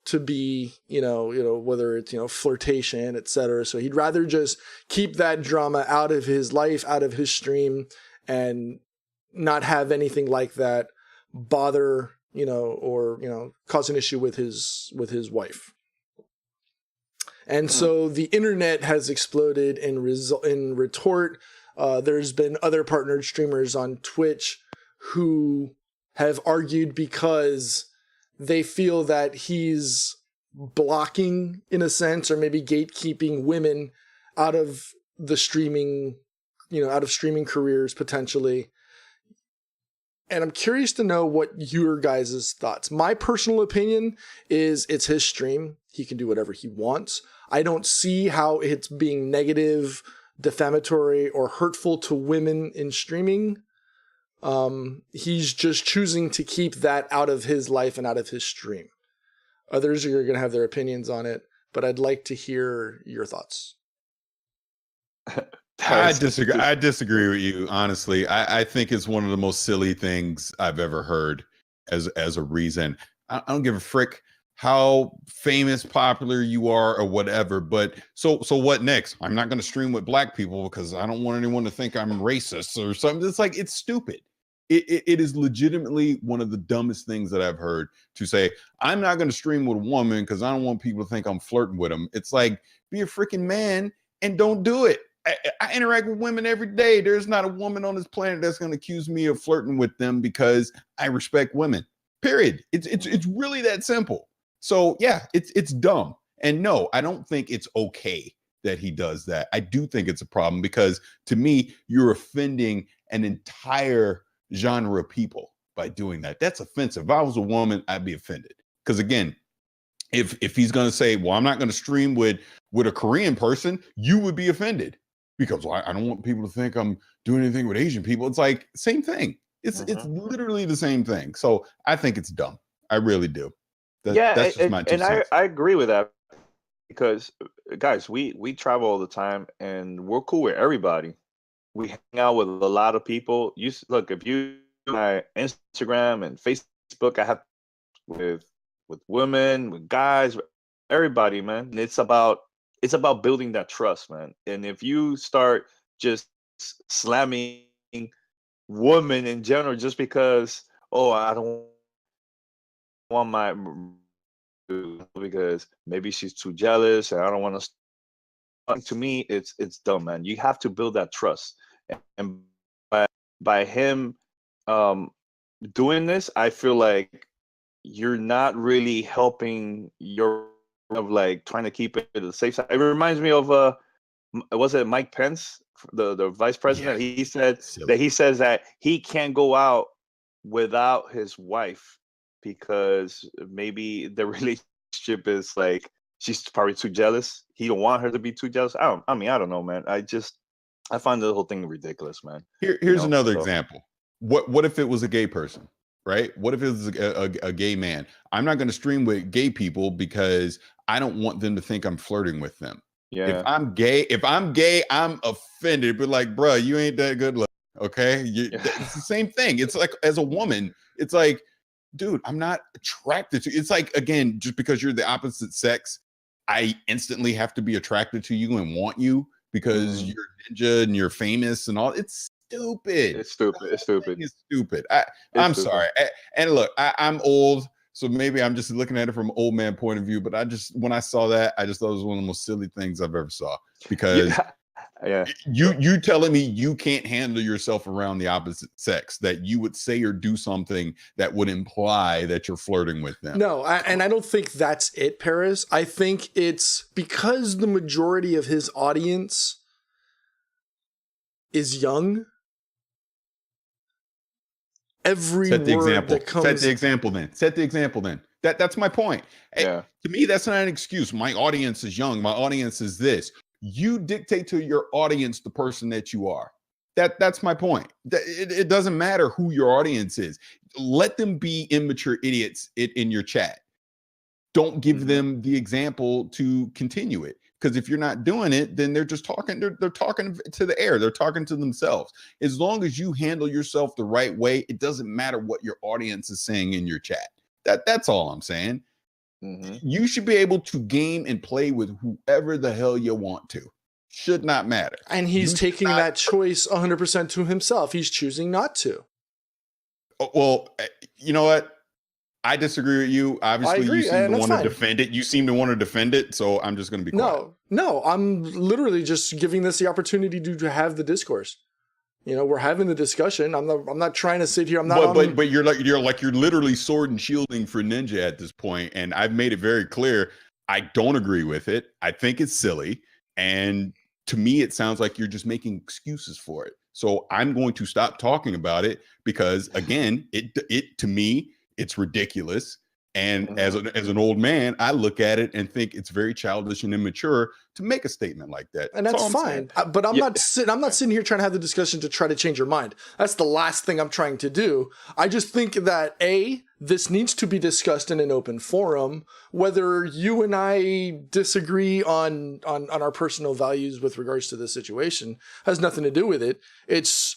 to be, whether it's, flirtation, etc. So he'd rather just keep that drama out of his life, out of his stream, and not have anything like that bother, or, cause an issue with his wife. And so the internet has exploded in retort. There's been other partnered streamers on Twitch who have argued because they feel that he's blocking, in a sense, or maybe gatekeeping women out of the streaming, out of streaming careers potentially. And I'm curious to know what your guys' thoughts. My personal opinion is it's his stream. He can do whatever he wants. I don't see how it's being negative, defamatory, or hurtful to women in streaming. He's just choosing to keep that out of his life and out of his stream. Others are going to have their opinions on it, but I'd like to hear your thoughts. I disagree with you, honestly. I think it's one of the most silly things I've ever heard as a reason. I don't give a frick how famous, popular you are or whatever, but so what next? I'm not going to stream with black people because I don't want anyone to think I'm racist or something. It's like, it's stupid. It is legitimately one of the dumbest things that I've heard, to say, I'm not going to stream with a woman because I don't want people to think I'm flirting with them. It's like, be a freaking man and don't do it. I interact with women every day. There's not a woman on this planet that's going to accuse me of flirting with them because I respect women. Period. It's really that simple. So yeah, it's dumb. And no, I don't think it's okay that he does that. I do think it's a problem because to me, you're offending an entire genre of people by doing that. That's offensive. If I was a woman, I'd be offended. Because again, if he's going to say, well, I'm not going to stream with a Korean person, you would be offended because well, I don't want people to think I'm doing anything with Asian people. It's like same thing. It's literally the same thing. So I think it's dumb. I really do. That's just my 2 cents. I agree with that because guys, we travel all the time and we're cool with everybody. We hang out with a lot of people. Look, if you my Instagram and Facebook, I have with women, with guys, with everybody, man. And it's about building that trust, man. And if you start just slamming women in general just because I don't want my because maybe she's too jealous and I don't want to me it's dumb, man. You have to build that trust. And by him doing this, I feel like you're not really helping your of like trying to keep it a safe side. It reminds me of was it Mike Pence, the vice president? Yeah. He said he says that he can't go out without his wife because maybe the relationship is like she's probably too jealous. He don't want her to be too jealous. I don't know, man. I find the whole thing ridiculous, man. Here's another example. What if it was a gay person, right? What if it was a gay man? I'm not going to stream with gay people because I don't want them to think I'm flirting with them. Yeah. If I'm gay, I'm offended. But like, bro, you ain't that good looking. Okay. It's the same thing. It's like as a woman, it's like, dude, I'm not attracted to you. It's like, again, just because you're the opposite sex, I instantly have to be attracted to you and want you because you're ninja and you're famous and all. It's stupid. It's stupid. It's stupid. It's stupid. I'm sorry. And look, I'm old, so maybe I'm just looking at it from an old man point of view. But when I saw that, I just thought it was one of the most silly things I've ever saw. Because you telling me you can't handle yourself around the opposite sex, that you would say or do something that would imply that you're flirting with them. No, and I don't think that's it, Paris. I think it's because the majority of his audience is young. Set the example then. That's my point. Yeah. To me, that's not an excuse. My audience is young. My audience is this. You dictate to your audience the person that you are. That's my point. It doesn't matter who your audience is. Let them be immature idiots in your chat. Don't give them the example to continue it. Because if you're not doing it, then they're just talking. They're talking to the air. They're talking to themselves. As long as you handle yourself the right way, it doesn't matter what your audience is saying in your chat. That's all I'm saying. You should be able to game and play with whoever the hell you want to. Should not matter. And he's taking that choice 100% to himself. He's choosing not to. Well, you know what? I disagree with you. Obviously, you seem to want to defend it. You seem to want to defend it, so I'm just going to be quiet. No, I'm literally just giving this the opportunity to have the discourse. You know, we're having the discussion. I'm not trying to sit here. But you're literally sword and shielding for Ninja at this point, and I've made it very clear I don't agree with it. I think it's silly, and to me, it sounds like you're just making excuses for it. So I'm going to stop talking about it because, again, it to me, it's ridiculous. And as an old man, I look at it and think it's very childish and immature to make a statement like that. And that's fine. But I'm not sitting here trying to have the discussion to try to change your mind. That's the last thing I'm trying to do. I just think that this needs to be discussed in an open forum. Whether you and I disagree on our personal values with regards to this situation has nothing to do with it.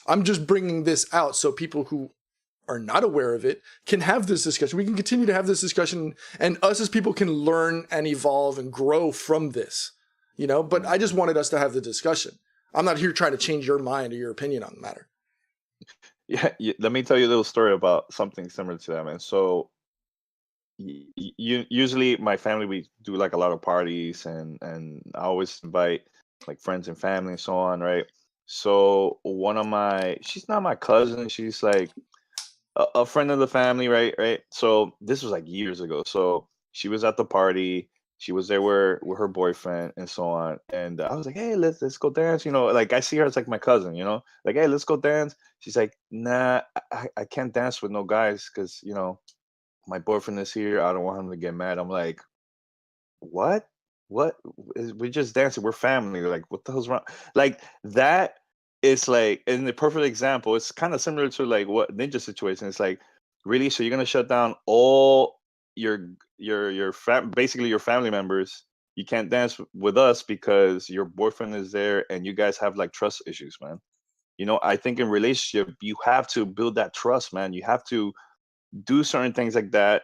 I'm just bringing this out so people who are not aware of it can have this discussion. We can continue to have this discussion, and us as people can learn and evolve and grow from this, you know, but I just wanted us to have the discussion. I'm not here trying to change your mind or your opinion on the matter. Yeah. Let me tell you a little story about something similar to that, man. So usually my family, we do like a lot of parties and I always invite like friends and family and so on. Right. So she's not my cousin. She's like a friend of the family, right? So this was like years ago. So she was at the party. She was there with her boyfriend and so on. And I was like, hey, let's go dance. You know, like I see her as like my cousin, you know, like, hey, let's go dance. She's like, nah, I can't dance with no guys because, you know, my boyfriend is here. I don't want him to get mad. I'm like, what? What? We're just dancing. We're family. Like, what the hell's wrong? Like, that is like, in the perfect example, it's kind of similar to like what Ninja situation. It's like, really? So you're going to shut down all basically your family members. You can't dance with us because your boyfriend is there and you guys have like trust issues, man. You know, I think in relationship you have to build that trust, man. You have to do certain things like that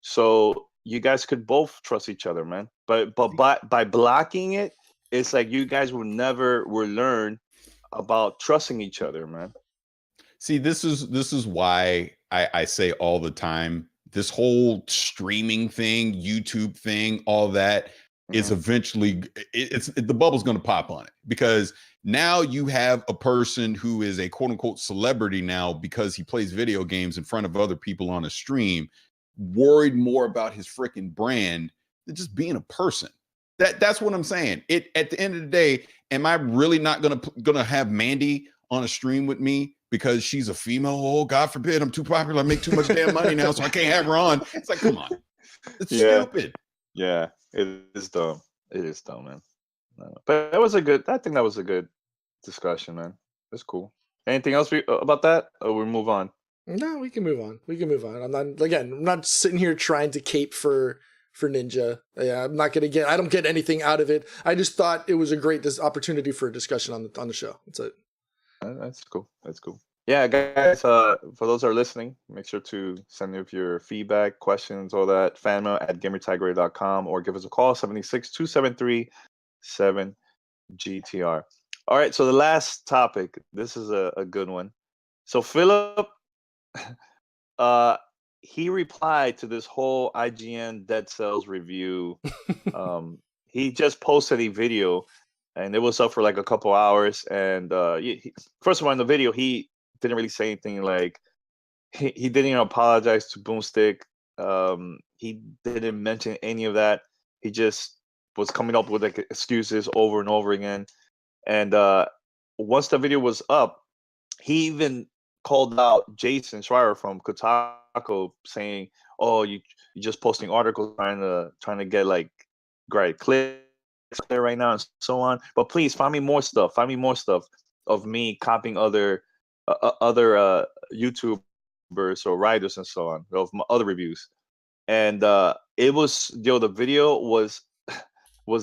so you guys could both trust each other, man. But by blocking it, it's like you guys will learn about trusting each other, man. See, this is why I say all the time, this whole streaming thing, YouTube thing, all that is eventually the bubble's going to pop on it, because now you have a person who is a quote unquote celebrity now because he plays video games in front of other people on a stream, worried more about his freaking brand than just being a person. That's what I'm saying. At the end of the day, am I really not gonna have Mandy on a stream with me because she's a female? Oh, God forbid, I'm too popular. I make too much damn money now, so I can't have her on. It's like, come on. It's stupid. Yeah, it is dumb. It is dumb, man. No. But I think that was a good discussion, man. That's cool. Anything else about that? Or we move on? No, we can move on. I'm not sitting here trying to cape for Ninja. Yeah, I don't get anything out of it. I just thought it was a great opportunity for a discussion on the show. That's it. That's cool. That's cool. Yeah, guys, for those that are listening, make sure to send me your feedback, questions, all that, fanmail at gamertagradio.com, or give us a call, 76273-7GTR. All right, so the last topic, this is a good one. So Philip, he replied to this whole IGN Dead Cells review. He just posted a video, and it was up for like a couple hours. And first of all, in the video, he didn't really say anything. Like he didn't even apologize to Boomstick. He didn't mention any of that. He just was coming up with like excuses over and over again. And once the video was up, he even called out Jason Schreier from Kotaku, saying, "Oh, you're just posting articles trying to get like great clicks there right now and so on. But please find me more stuff. Find me more stuff of me copying other YouTubers or writers and so on, of my other reviews." And it was, the video was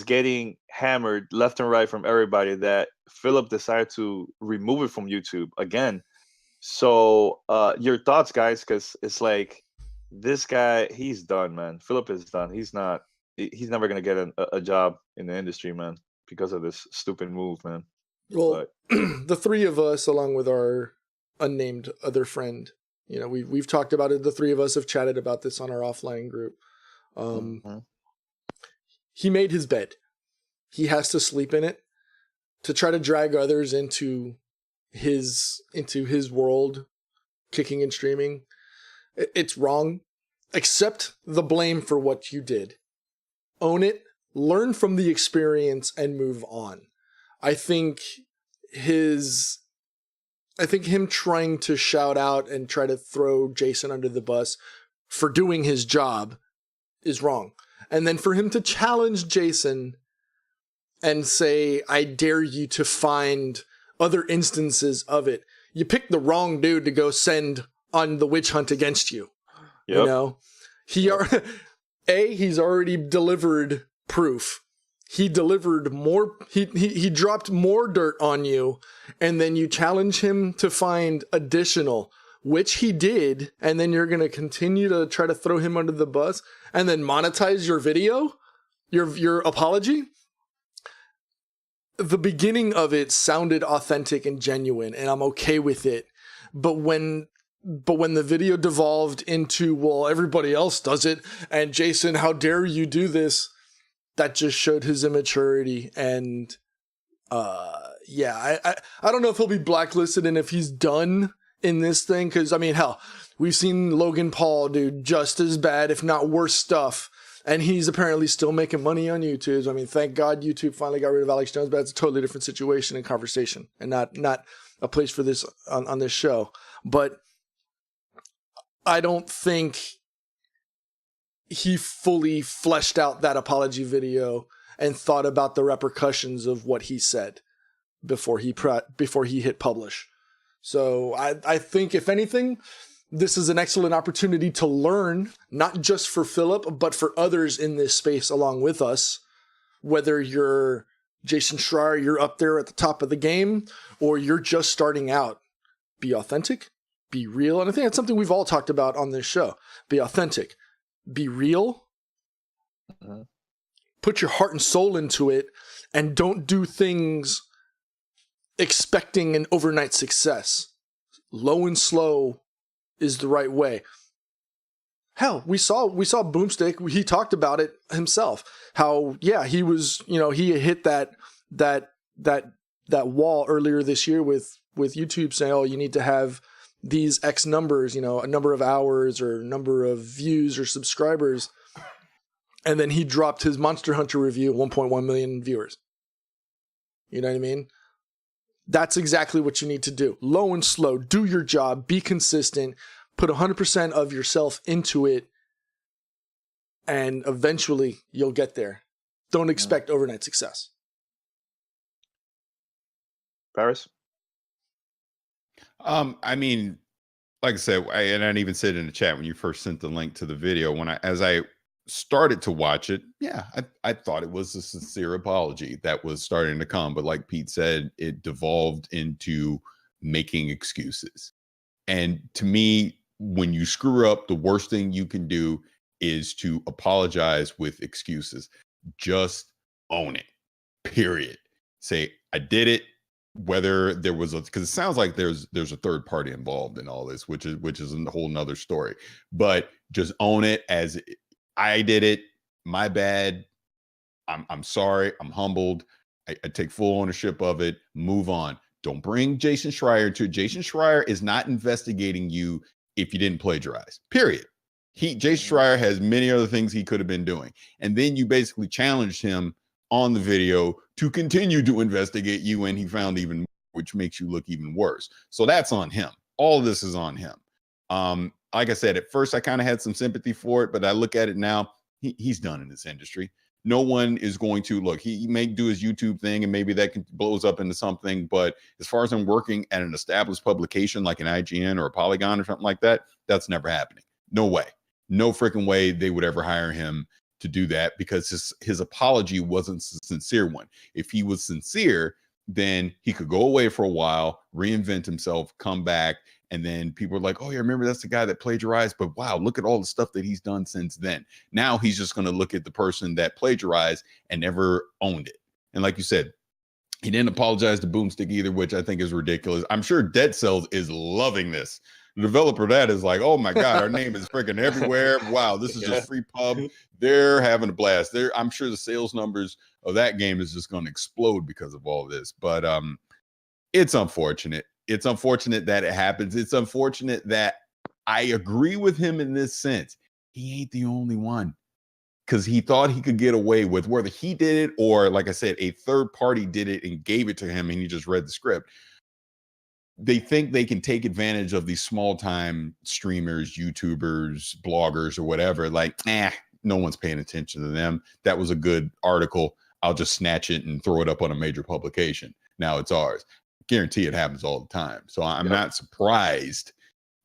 getting hammered left and right from everybody that Philip decided to remove it from YouTube again. So your thoughts, guys, because it's like this guy, he's done, man. Philip is done. He's never gonna get a job in the industry, man, because of this stupid move, man. Well, the three of us, along with our unnamed other friend, you know, we've talked about it. The three of us have chatted about this on our offline group. He made his bed. He has to sleep in it. To try to drag others into his world, kicking and streaming, it's wrong. Accept the blame for what you did. Own it. Learn from the experience and move on. I think him trying to shout out and try to throw Jason under the bus for doing his job is wrong. And then for him to challenge Jason and say, "I dare you to find other instances of it." You picked the wrong dude to go send on the witch hunt against you. Yep. You know, he's already delivered proof. He delivered more. He dropped more dirt on you, and then you challenge him to find additional, which he did, and then you're going to continue to try to throw him under the bus and then monetize your video, your apology. The beginning of it sounded authentic and genuine, and I'm okay with it. But when the video devolved into, well, everybody else does it, and Jason, how dare you do this? That just showed his immaturity. And I don't know if he'll be blacklisted and if he's done in this thing. Because, I mean, hell, we've seen Logan Paul do just as bad, if not worse stuff. And he's apparently still making money on YouTube. I mean, thank God YouTube finally got rid of Alex Jones, but that's a totally different situation and conversation, and not a place for this on this show. But I don't think he fully fleshed out that apology video and thought about the repercussions of what he said before he hit publish. So I think, if anything, this is an excellent opportunity to learn, not just for Filip, but for others in this space along with us. Whether you're Jason Schreier, you're up there at the top of the game, or you're just starting out. Be authentic, be real. And I think that's something we've all talked about on this show. Be authentic, be real, put your heart and soul into it, and don't do things expecting an overnight success. Low and slow is the right way. Hell, we saw Boomstick. He talked about it himself. How, yeah, he was, he hit that wall earlier this year with YouTube saying, oh, you need to have these X numbers, a number of hours or number of views or subscribers. And then he dropped his Monster Hunter review, 1.1 million viewers. You know what I mean? That's exactly what you need to do. Low and slow, do your job, be consistent, put 100% of yourself into it, and eventually you'll get there. Don't expect overnight success. Paris? I mean, like I said, and I even said in the chat when you first sent the link to the video, as I started to watch it, yeah, I thought it was a sincere apology that was starting to come. But like Pete said, it devolved into making excuses. And to me, when you screw up, the worst thing you can do is to apologize with excuses. Just own it, period. Say, I did it. Whether there was because it sounds like there's a third party involved in all this, which is a whole nother story. But just own it as I did it. My bad. I'm sorry. I'm humbled. I take full ownership of it. Move on. Don't bring Jason Schreier to it. Jason Schreier is not investigating you if you didn't plagiarize. Period. Jason Schreier has many other things he could have been doing. And then you basically challenged him on the video to continue to investigate you, and he found even more, which makes you look even worse. So that's on him. All of this is on him. Like I said, at first I kind of had some sympathy for it, but I look at it now, he's done in this industry. No one is going to look. He may do his YouTube thing, and maybe that blows up into something. But as far as I'm working at an established publication like an IGN or a Polygon or something like that, that's never happening. No way. No freaking way they would ever hire him to do that, because his apology wasn't a sincere one. If he was sincere, then he could go away for a while, reinvent himself, come back, and then people are like, oh yeah, remember that's the guy that plagiarized, but wow, look at all the stuff that he's done since then. Now he's just going to look at the person that plagiarized and never owned it. And like you said, he didn't apologize to Boomstick either, which I think is ridiculous. I'm sure Dead Cells is loving this. The developer of that is like, oh my God, our name is freaking everywhere. Wow, this is just free pub. They're having a blast. I'm sure the sales numbers of that game is just going to explode because of all this. But it's unfortunate. It's unfortunate that it happens. It's unfortunate that I agree with him in this sense. He ain't the only one, because he thought he could get away with whether he did it or, like I said, a third party did it and gave it to him and he just read the script. They think they can take advantage of these small time streamers, YouTubers, bloggers, or whatever. Like, no one's paying attention to them. That was a good article. I'll just snatch it and throw it up on a major publication. Now it's ours. Guarantee it happens all the time. So I'm not surprised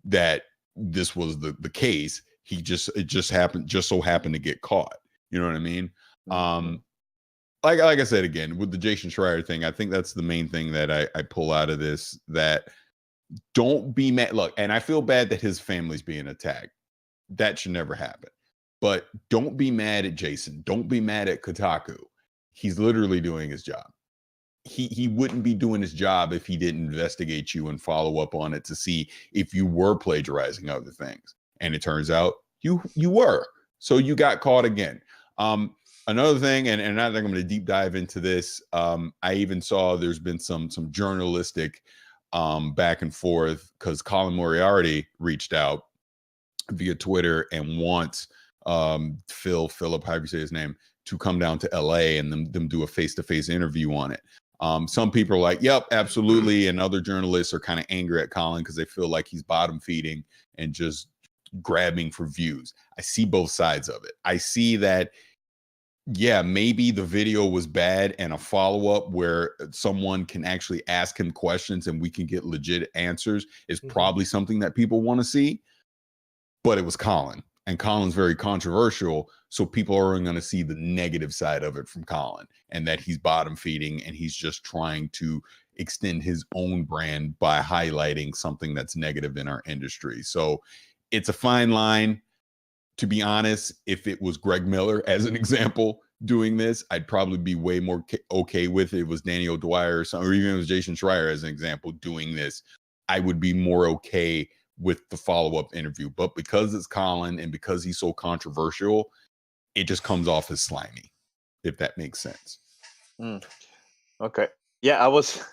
that this was the case. It just so happened to get caught. You know what I mean? Like I said, again, with the Jason Schreier thing, I think that's the main thing that I pull out of this, that don't be mad. Look, and I feel bad that his family's being attacked. That should never happen. But don't be mad at Jason. Don't be mad at Kotaku. He's literally doing his job. He wouldn't be doing his job if he didn't investigate you and follow up on it to see if you were plagiarizing other things. And it turns out you were. So you got caught again. Another thing, and I think I'm going to deep dive into this. I even saw there's been some journalistic back and forth, because Colin Moriarty reached out via Twitter and wants Philip, however you say his name, to come down to LA and them do a face-to-face interview on it. Some people are like, yep, absolutely. And other journalists are kind of angry at Colin because they feel like he's bottom feeding and just grabbing for views. I see both sides of it. I see that, yeah, maybe the video was bad and a follow-up where someone can actually ask him questions and we can get legit answers is probably something that people want to see. But it was Colin, and Colin's very controversial. So people are only going to see the negative side of it from Colin, and that he's bottom feeding and he's just trying to extend his own brand by highlighting something that's negative in our industry. So it's a fine line. To be honest, if it was Greg Miller, as an example, doing this, I'd probably be way more okay with it. It was Danny O'Dwyer or even if it was Jason Schreier, as an example, doing this. I would be more okay with the follow-up interview. But because it's Colin and because he's so controversial, it just comes off as slimy, if that makes sense. Okay. Yeah, I was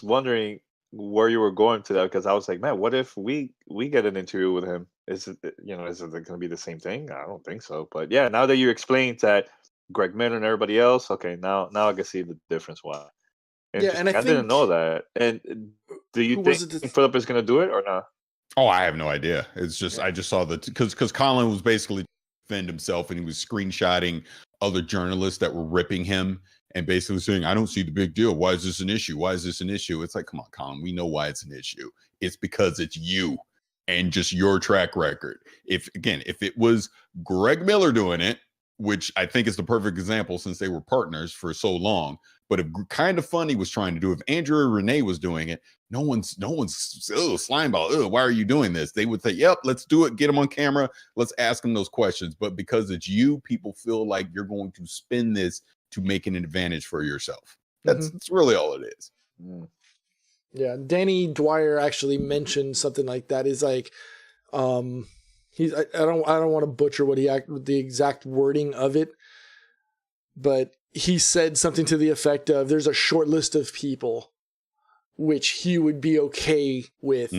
wondering where you were going to that, because I was like, man, what if we get an interview with him? Is it going to be the same thing? I don't think so. But yeah, now that you explained that Greg Miller and everybody else, okay, now I can see the difference why. Yeah, and I didn't know that. And do you think Philip is going to do it or not? Oh, I have no idea. It's just I just saw that because Colin was basically defend himself and he was screenshotting other journalists that were ripping him and basically saying, I don't see the big deal. Why is this an issue? Why is this an issue? It's like, come on, Colin, we know why it's an issue. It's because it's you and just your track record. If it was Greg Miller doing it, which I think is the perfect example since they were partners for so long, but if Kind of Funny was trying to do it, if Andrew or Renee was doing it, no one's Slimeball, why are you doing this? They would say, yep, let's do it. Get them on camera. Let's ask them those questions. But because it's you, people feel like you're going to spin this to make an advantage for yourself. That's really all it is. Yeah, Danny Dwyer actually mentioned something like that. Is like, I don't want to butcher the exact wording of it, but he said something to the effect of, there's a short list of people which he would be okay with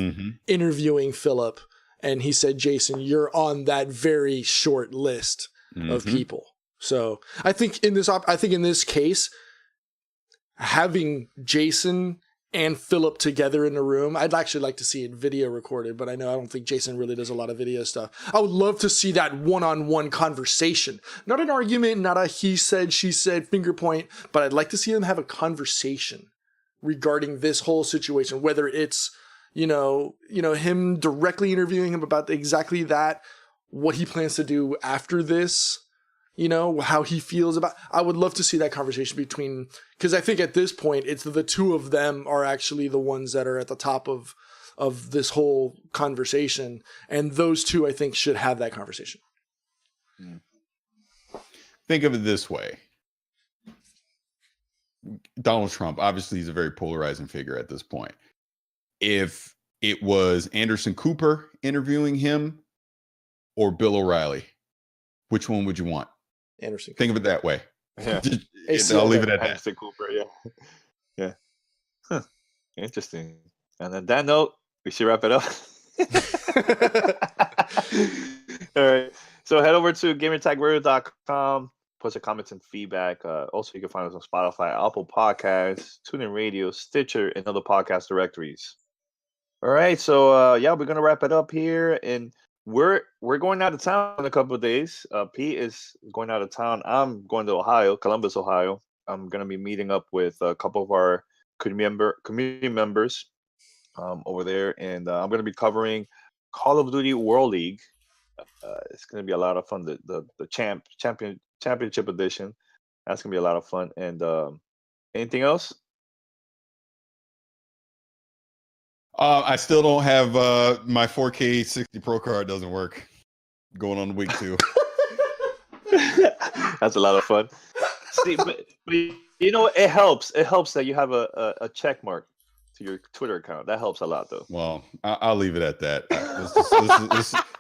interviewing Philip. And he said, Jason, you're on that very short list of people. So I think in this case, having Jason and Philip together in a room, I'd actually like to see it video recorded, but I don't think Jason really does a lot of video stuff. I would love to see that one-on-one conversation, not an argument, not a he said, she said, finger point, but I'd like to see them have a conversation regarding this whole situation, whether it's, him directly interviewing him about exactly that, what he plans to do after this, how he feels about. I would love to see that conversation between, because I think at this point, it's the two of them are actually the ones that are at the top of this whole conversation. And those two, I think, should have that conversation. Think of it this way. Donald Trump, obviously, he's a very polarizing figure at this point. If it was Anderson Cooper interviewing him or Bill O'Reilly, which one would you want? Anderson. Think of it that way. Yeah. I'll leave it at that. Anderson Cooper, yeah. Huh. Interesting. And on that note, we should wrap it up. All right. So head over to gamertagradio.com. Post your comments and feedback. Also, you can find us on Spotify, Apple Podcasts, TuneIn Radio, Stitcher, and other podcast directories. All right, so we're gonna wrap it up here, and we're going out of town in a couple of days. Pete is going out of town. I'm going to Ohio, Columbus, Ohio. I'm gonna be meeting up with a couple of our community members over there, and I'm gonna be covering Call of Duty World League. It's gonna be a lot of fun. The championship edition. That's gonna be a lot of fun. And anything else? I still don't have my 4K 60 Pro card. Doesn't work. Going on week 2. That's a lot of fun. See, but it helps. It helps that you have a check mark to your Twitter account. That helps a lot, though. Well, I'll leave it at that.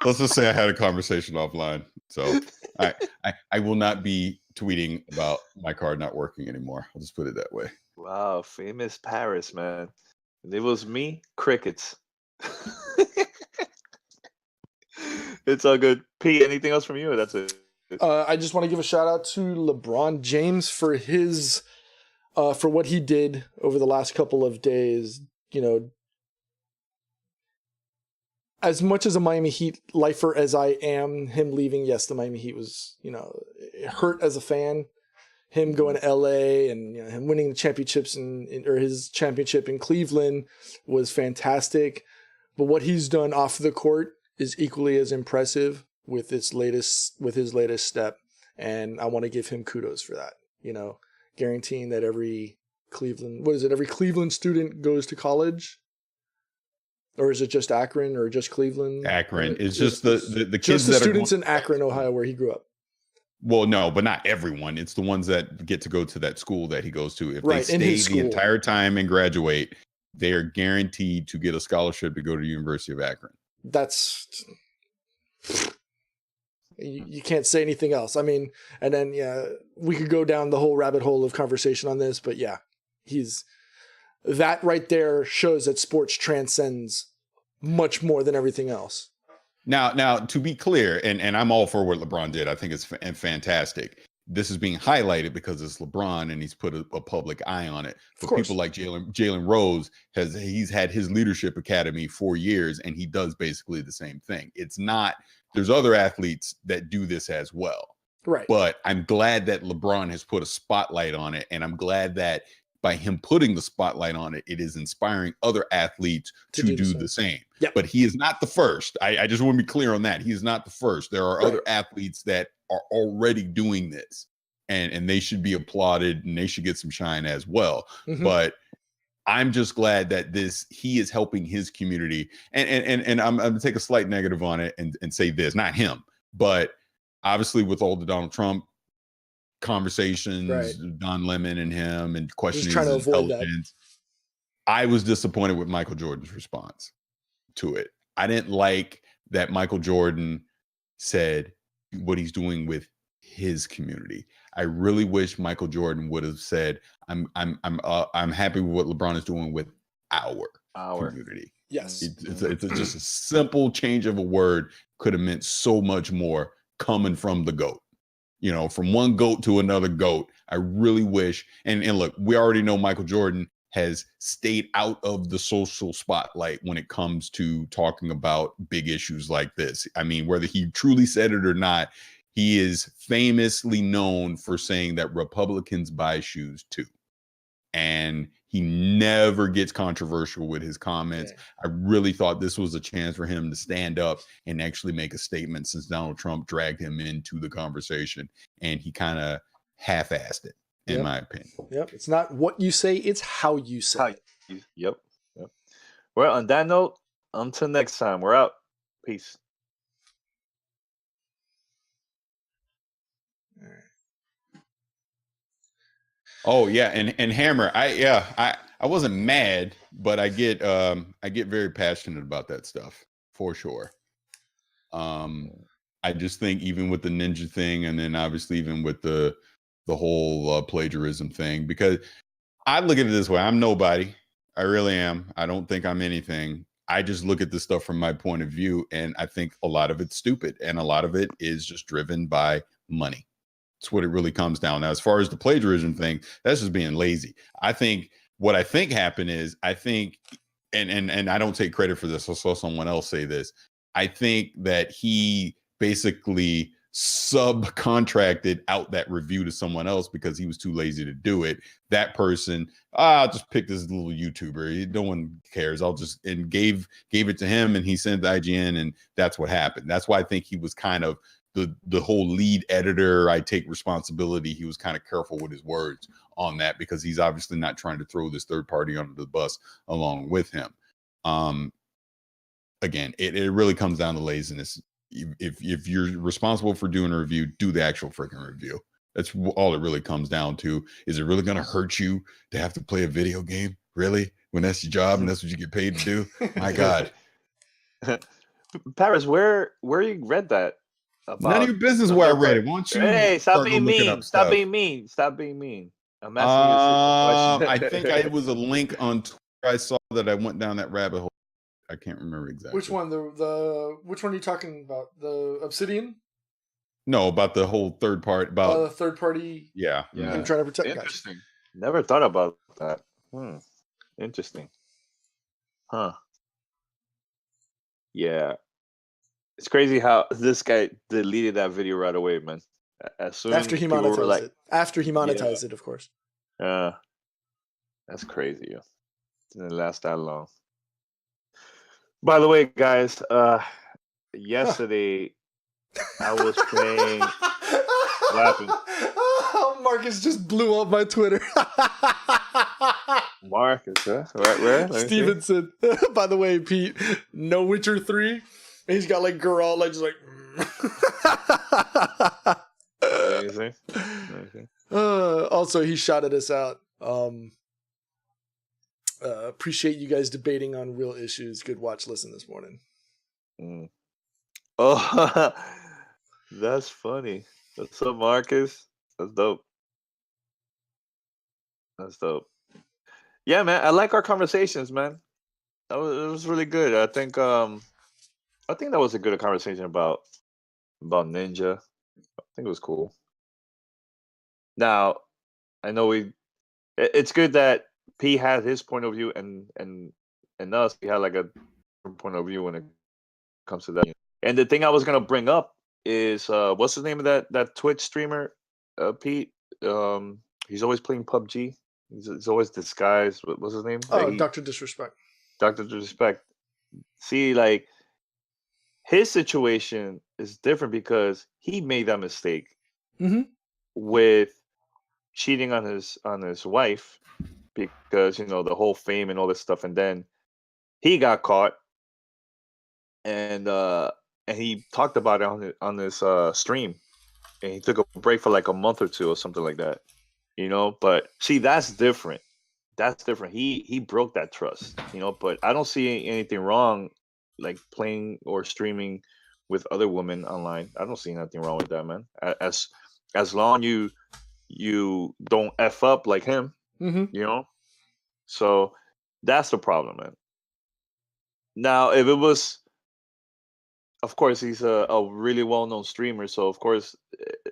Let's just say I had a conversation offline. So I will not be tweeting about my card not working anymore. I'll just put it that way. Wow, famous Paris, man. If it was me, crickets. It's all good. Pete, anything else from you? Or that's it. I just want to give a shout out to LeBron James for his for what he did over the last couple of days. You know, as much as a Miami Heat lifer as I am, him leaving, yes, the Miami Heat was, you know, it hurt as a fan. Him going to LA and, you know, him winning the championships or his championship in Cleveland was fantastic. But what he's done off the court is equally as impressive with his latest step. And I want to give him kudos for that. You know, guaranteeing that every Cleveland student goes to college. Or is it just Akron or just Cleveland? Akron. It's just the kids just the that students in Akron, Ohio, where he grew up. Well, no, but not everyone. It's the ones that get to go to that school that he goes to. If Right, they stay the entire time and graduate, they are guaranteed to get a scholarship to go to the University of Akron. That's you can't say anything else. I mean, and then we could go down the whole rabbit hole of conversation on this, but yeah, that right there shows that sports transcends much more than everything else. Now, to be clear, and I'm all for what LeBron did. I think it's fantastic. This is being highlighted because it's LeBron and he's put a public eye on it. But people like Jalen Rose he's had his leadership academy for years, and he does basically the same thing. It's not. There's other athletes that do this as well. Right. But I'm glad that LeBron has put a spotlight on it, and I'm glad that by him putting the spotlight on it, it is inspiring other athletes to do the same. Yep. But he is not the first. I just want to be clear on that. He is not the first. There are other athletes that are already doing this, and they should be applauded and they should get some shine as well. Mm-hmm. But I'm just glad that he is helping his community. And I'm going to take a slight negative on it and say this, not him, but obviously with all the Donald Trump conversations, Don Lemon and him, and questioning his intelligence. I was disappointed with Michael Jordan's response to it. I didn't like that Michael Jordan said what he's doing with his community. I really wish Michael Jordan would have said, "I'm happy with what LeBron is doing with our community." Yes, it's just a simple change of a word could have meant so much more coming from the GOAT. You know, from one GOAT to another GOAT. I really wish, and look, we already know Michael Jordan has stayed out of the social spotlight when it comes to talking about big issues like this. I mean, whether he truly said it or not, he is famously known for saying that Republicans buy shoes too. And he never gets controversial with his comments. Okay. I really thought this was a chance for him to stand up and actually make a statement since Donald Trump dragged him into the conversation. And he kind of half-assed it, in my opinion. Yep. It's not what you say, it's how you say it. Yep. Well, on that note, until next time, we're out. Peace. Oh yeah, and Hammer, I wasn't mad, but I get very passionate about that stuff for sure. I just think even with the ninja thing, and then obviously even with the whole plagiarism thing, because I look at it this way: I'm nobody. I really am. I don't think I'm anything. I just look at this stuff from my point of view, and I think a lot of it's stupid, and a lot of it is just driven by money. That's what it really comes down. Now, as far as the plagiarism thing, that's just being lazy. I think what I think happened is, I think, and I don't take credit for this. I saw someone else say this. I think that he basically subcontracted out that review to someone else because he was too lazy to do it. That person, I'll just pick this little YouTuber. No one cares. And gave it to him, and he sent it to IGN, and that's what happened. That's why I think he was kind of the whole lead editor. I take responsibility. He was kind of careful with his words on that because he's obviously not trying to throw this third party under the bus along with him. Again, it really comes down to laziness. If you're responsible for doing a review, do the actual freaking review. That's all it really comes down to. Is it really going to hurt you to have to play a video game? Really? When that's your job and that's what you get paid to do? My God. Paris, where you read that? None of your business where I read it. Why don't you? Hey, stop being mean. Stop being mean. Stop being mean. I'm asking you a question. I think it was a link on Twitter I saw that I went down that rabbit hole. I can't remember exactly. Which one? The which one are you talking about? The Obsidian? No, about the whole third part. About the third party. yeah. Yeah. Him trying to protect. Interesting. Never thought about that. Interesting. Huh. Yeah. It's crazy how this guy deleted that video right away, man. As soon After he people were monetized like, it. After he monetized it, of course. That's crazy. Yo. It didn't last that long. By the way, guys, yesterday I was playing. What happened? Oh, Marcus just blew up my Twitter. Marcus, huh? Where? Stevenson. By the way, Pete, no Witcher 3. He's got like Geralt, like just like. Amazing. Also, he shouted us out. Appreciate you guys debating on real issues. Good watch, listen this morning. Oh, that's funny. What's up, Marcus? That's dope. Yeah, man. I like our conversations, man. It was really good. I think that was a good conversation about Ninja. I think it was cool. Now, I know it's good that P had his point of view and us, we had like a point of view when it comes to that. And the thing I was gonna bring up is what's the name of that Twitch streamer, Pete? He's always playing PUBG. He's always disguised. What's his name? Oh, Dr. Disrespect. Dr. Disrespect. See, like his situation is different because he made that mistake with cheating on his wife because the whole fame and all this stuff, and then he got caught, and he talked about it on this stream, and he took a break for like a month or two or something like that, But see, that's different. He broke that trust, But I don't see anything wrong, like playing or streaming with other women online. I don't see nothing wrong with that, man. As long you don't F up like him, So that's the problem, man. Now, if it was, of course, he's a really well-known streamer, so of course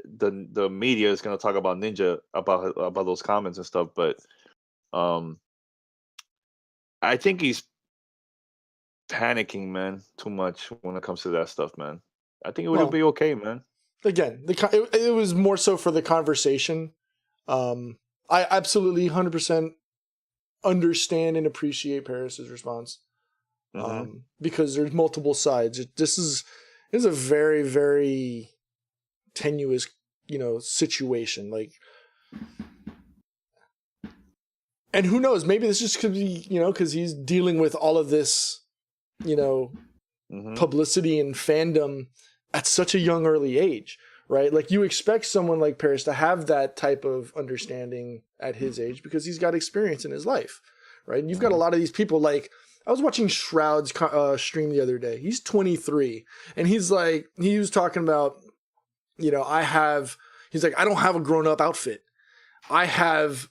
the media is gonna talk about Ninja about those comments and stuff. But I think he's panicking, man, too much when it comes to that stuff, man. I think it would be okay, man. Again, it was more so for the conversation. I absolutely 100% understand and appreciate Paris's response, because there's multiple sides. This is a very, very tenuous, situation. Like, and who knows? Maybe this just could be, because he's dealing with all of this, publicity and fandom at such a young, early age, right? Like, you expect someone like Paris to have that type of understanding at his age because he's got experience in his life, right? And you've got a lot of these people. Like, I was watching Shroud's stream the other day. He's 23, and he was talking about, he's like, I don't have a grown-up outfit. I have,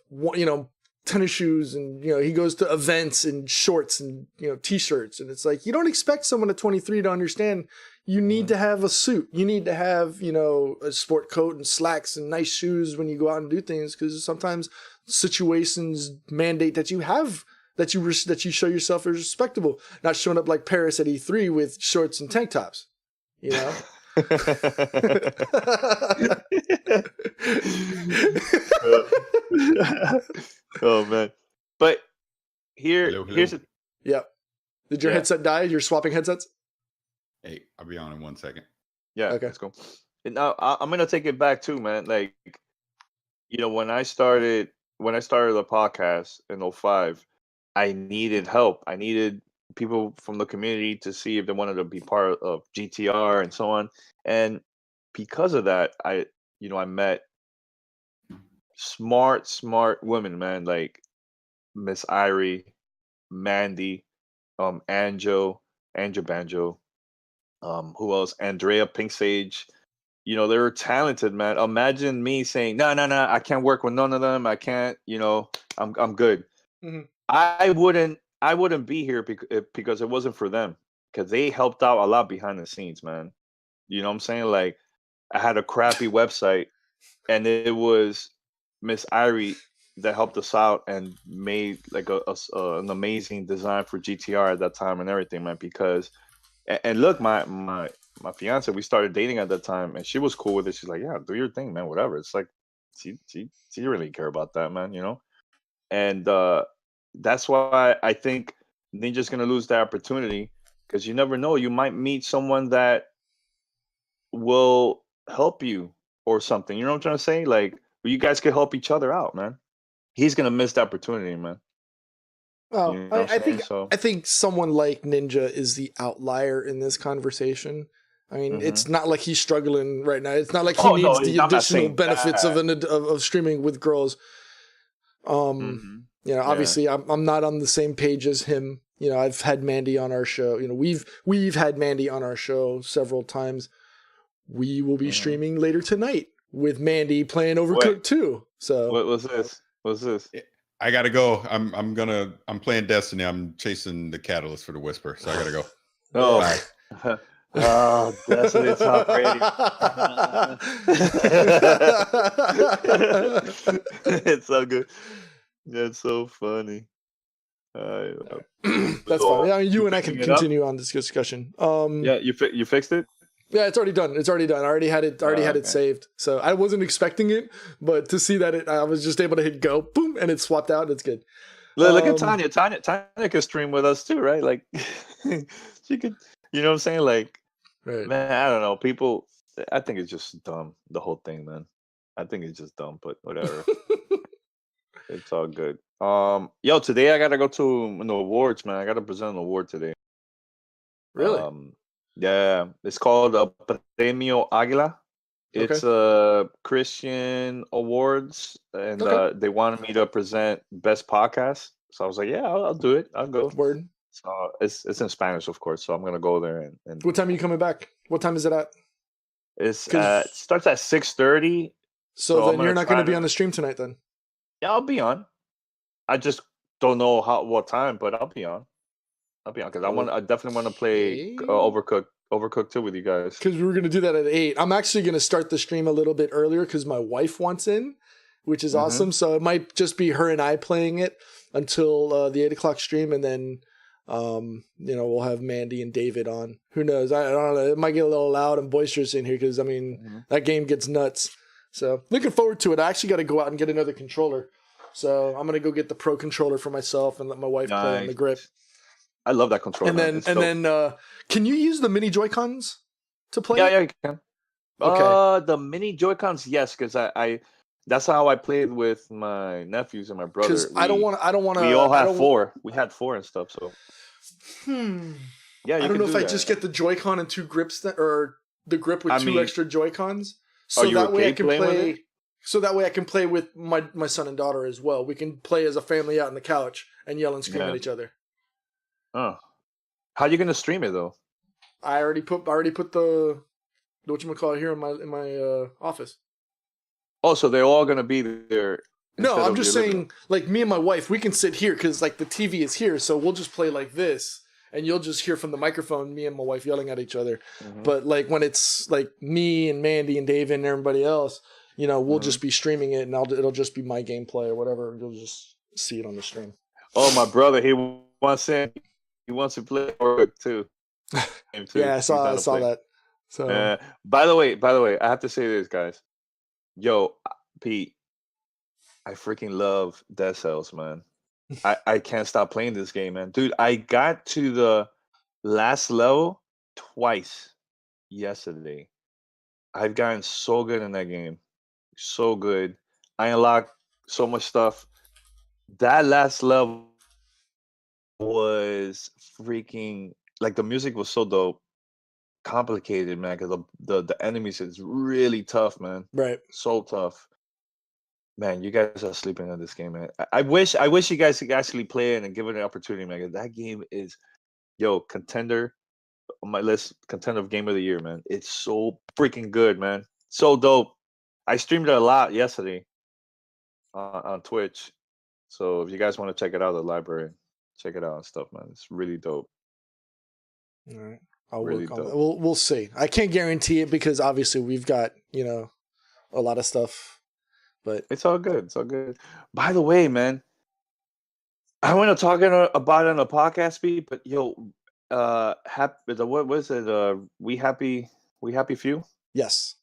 tennis shoes, and he goes to events in shorts and t-shirts, and it's like, you don't expect someone at 23 to understand you need to have a suit, you need to have a sport coat and slacks and nice shoes when you go out and do things, because sometimes situations mandate that you show yourself as respectable, not showing up like Paris at E3 with shorts and tank tops. Oh man! But here's a... Yep. Did your headset die? You're swapping headsets? Hey, I'll be on in 1 second. Yeah. Okay. Let's go. And now I'm gonna take it back too, man. Like, when I started the podcast in 2005, I needed help. I needed people from the community to see if they wanted to be part of GTR and so on. And because of that, I met smart women, man, like Miss Irie, Mandy, Anjo Banjo, who else? Andrea Pink Sage. They were talented, man. Imagine me saying, no, I can't work with none of them. I can't, I'm good. I wouldn't I wouldn't be here because it wasn't for them. Because they helped out a lot behind the scenes, man. You know what I'm saying? Like, I had a crappy website, and it was Miss Irie that helped us out and made like an amazing design for GTR at that time and everything, man. Because and look, my fiance, we started dating at that time, and she was cool with it. She's like, "Yeah, do your thing, man. Whatever." It's like she didn't really care about that, man. You know, and that's why I think Ninja's gonna lose the opportunity because you never know. You might meet someone that will help you or something. You know what I'm trying to say? Like, you guys could help each other out, man. He's gonna miss the opportunity, man. Well, You know what I'm saying? So I think someone like Ninja is the outlier in this conversation. I mean, it's not like he's struggling right now. It's not like he needs the I'm not additional saying benefits that. of streaming with girls. You know, obviously, I'm not on the same page as him. You know, I've had Mandy on our show. You know, we've had Mandy on our show several times. We will be streaming later tonight with Mandy playing Overcooked 2. So what was this? What's this? I gotta go. I'm playing Destiny. I'm chasing the catalyst for the Whisper, so I gotta go. Oh, Bye. oh, Destiny Top Radio. It's so good. That's so funny. That's fine. I mean, you and I can continue on this discussion. Yeah, you fixed it. Yeah, it's already done. It's already done. I already had it. Had it saved. So I wasn't expecting it, but to see that I was just able to hit go, boom, and it swapped out. It's good. Look at Tanya. Tanya could stream with us too, right? Like, she could. You know what I'm saying? Like, right. Man, I don't know. People, I think it's just dumb. The whole thing, man. I think it's just dumb, but whatever. It's all good. Yo, today I gotta go to an awards, man. I gotta present an award today. Really? Yeah, it's called Premio Águila. It's Christian awards, and they wanted me to present best podcast. So I was like, yeah, I'll do it. I'll go. Word. So it's in Spanish, of course. So I'm gonna go there and What time are you coming back? What time is it at? It starts at 6:30. So then you're not gonna be on the stream tonight, then? Yeah, I'll be on. I just don't know what time, but I'll be on. Because I definitely want to play Overcooked 2 with you guys. Because we were gonna do that at 8. I'm actually gonna start the stream a little bit earlier because my wife wants in, which is awesome. So it might just be her and I playing it until the 8 o'clock stream, and then you know, we'll have Mandy and David on. Who knows? I don't know. It might get a little loud and boisterous in here because I mean that game gets nuts. So looking forward to it. I actually got to go out and get another controller. So I'm gonna go get the Pro controller for myself and let my wife play on the grip. I love that controller. And then can you use the mini Joy-Cons to play? Yeah, you can. Okay. The mini Joy-Cons, yes, because I that's how I played with my nephews and my brother. Because I don't want to. We all had 4. We had 4 and stuff. So. Yeah, I don't know if I just get the Joy-Con and 2 grips or the grip with 2 extra Joy-Cons. So that way I can play. So that way I can play with my son and daughter as well. We can play as a family out on the couch and yell and scream at each other. Oh, how are you gonna stream it though? I already put the whatchamacallit here in my office. Oh, so they're all gonna be there. No, I'm just saying, like me and my wife, we can sit here because like the TV is here, so we'll just play like this, and you'll just hear from the microphone me and my wife yelling at each other. But like when it's like me and Mandy and David and everybody else, you know, we'll just be streaming it, and it'll just be my gameplay or whatever. You'll just see it on the stream. Oh, my brother, he wants to play Fortnite too. Yeah, I saw that. So by the way, I have to say this, guys. Yo, Pete, I freaking love Dead Cells, man. I can't stop playing this game, man. Dude, I got to the last level twice yesterday. I've gotten so good in that game. So good. I unlocked so much stuff. That last level was freaking, like, the music was so dope. Complicated, man, because the enemies is really tough, man. Right. So tough. Man, you guys are sleeping on this game, man. I wish you guys could actually play it and give it an opportunity, man. 'Cause that game is, contender on my list, contender of game of the year, man. It's so freaking good, man. So dope. I streamed it a lot yesterday on Twitch. So if you guys want to check it out, the library, check it out and stuff, man. It's really dope. All right. I'll Really work on dope. it. We'll see. I can't guarantee it because obviously we've got, a lot of stuff. But It's all good. It's all good. By the way, man, I want to talk about it on a podcast speed, but what was it? We happy few? yes.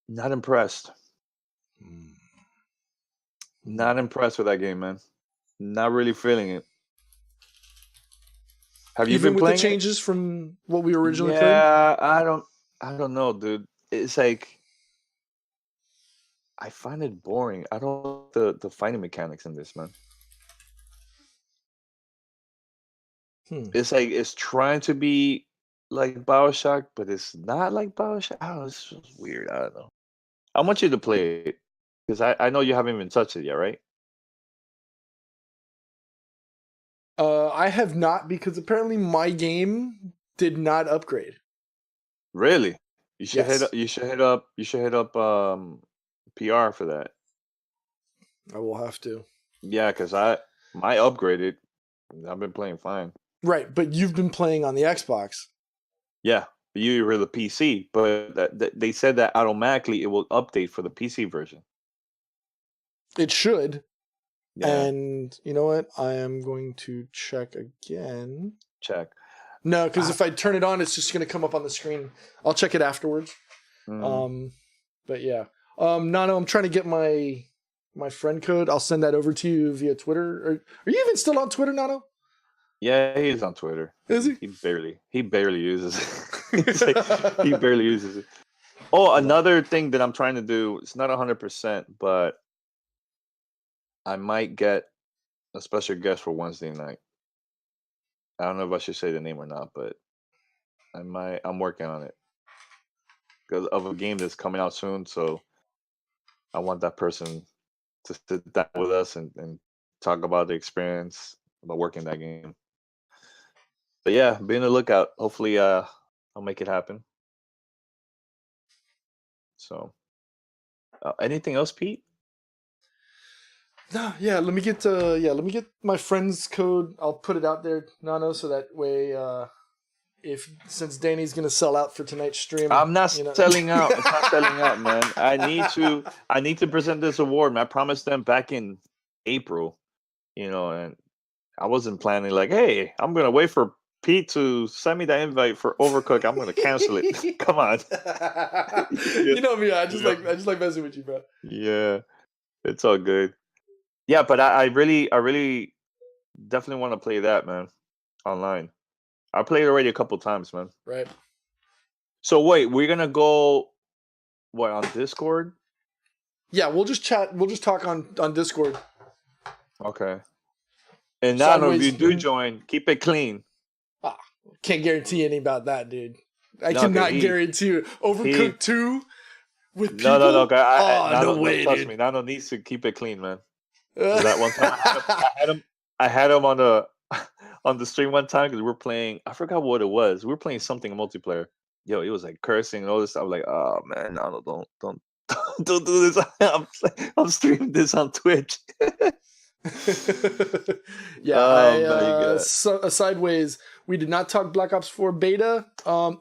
Not impressed. Not impressed with that game, man. Not really feeling it. Have you Even been with the playing it? changes from what we originally played? Yeah, I don't know, dude. It's like I find it boring. I don't like the fighting mechanics in this, man. It's like it's trying to be like BioShock, but it's not like BioShock. I don't know, it's just weird. I don't know. I want you to play it because I know you haven't even touched it yet, right? I have not because apparently my game did not upgrade. Really? You should Yes. you should hit up PR for that. I will have to. Yeah, because my upgraded. I've been playing fine. Right, but you've been playing on the Xbox. Yeah, you were the PC, but they said that automatically it will update for the PC version. It should. Yeah. And you know what? I am going to check again. Check. No, because if I turn it on, it's just going to come up on the screen. I'll check it afterwards. But yeah. Nano, I'm trying to get my friend code. I'll send that over to you via Twitter. Are you even still on Twitter, Nano? Yeah, he's on Twitter. Is he? He barely uses it. He barely uses it. Oh, another thing that I'm trying to do, it's not 100%, but I might get a special guest for Wednesday night. I don't know if I should say the name or not, but I'm working on it because of a game that's coming out soon. So I want that person to sit down with us and talk about the experience about working that game. But yeah, be on the lookout. Hopefully, I'll make it happen. So, anything else, Pete? No, let me get my friend's code. I'll put it out there, Nano, so that way since Danny's gonna sell out for tonight's stream. I'm not selling out. It's not selling out, man. I need to present this award, man. I promised them back in April, and I wasn't planning like, hey, I'm gonna wait for Pete to send me the invite for Overcooked. I'm gonna cancel it. Come on. You know me, I just like messing with you, bro. Yeah, it's all good. Yeah, but I really definitely want to play that, man, online. I played it already a couple times, man. Right. So wait, we're gonna go on Discord? Yeah, we'll just chat. We'll just talk on Discord. Okay. And now, if you do join, keep it clean. Can't guarantee anything about that, dude. I cannot guarantee you. Overcooked 2 with people? No. No way, trust dude. me. Nano needs to keep it clean, man. That one time I had him on the stream one time because we were playing. I forgot what it was. We were playing something in multiplayer. Yo, it was like cursing and all this stuff. I was like, oh man, Nano, don't do this. I'm streaming this on Twitch. Yeah, sideways. We did not talk Black Ops 4 beta.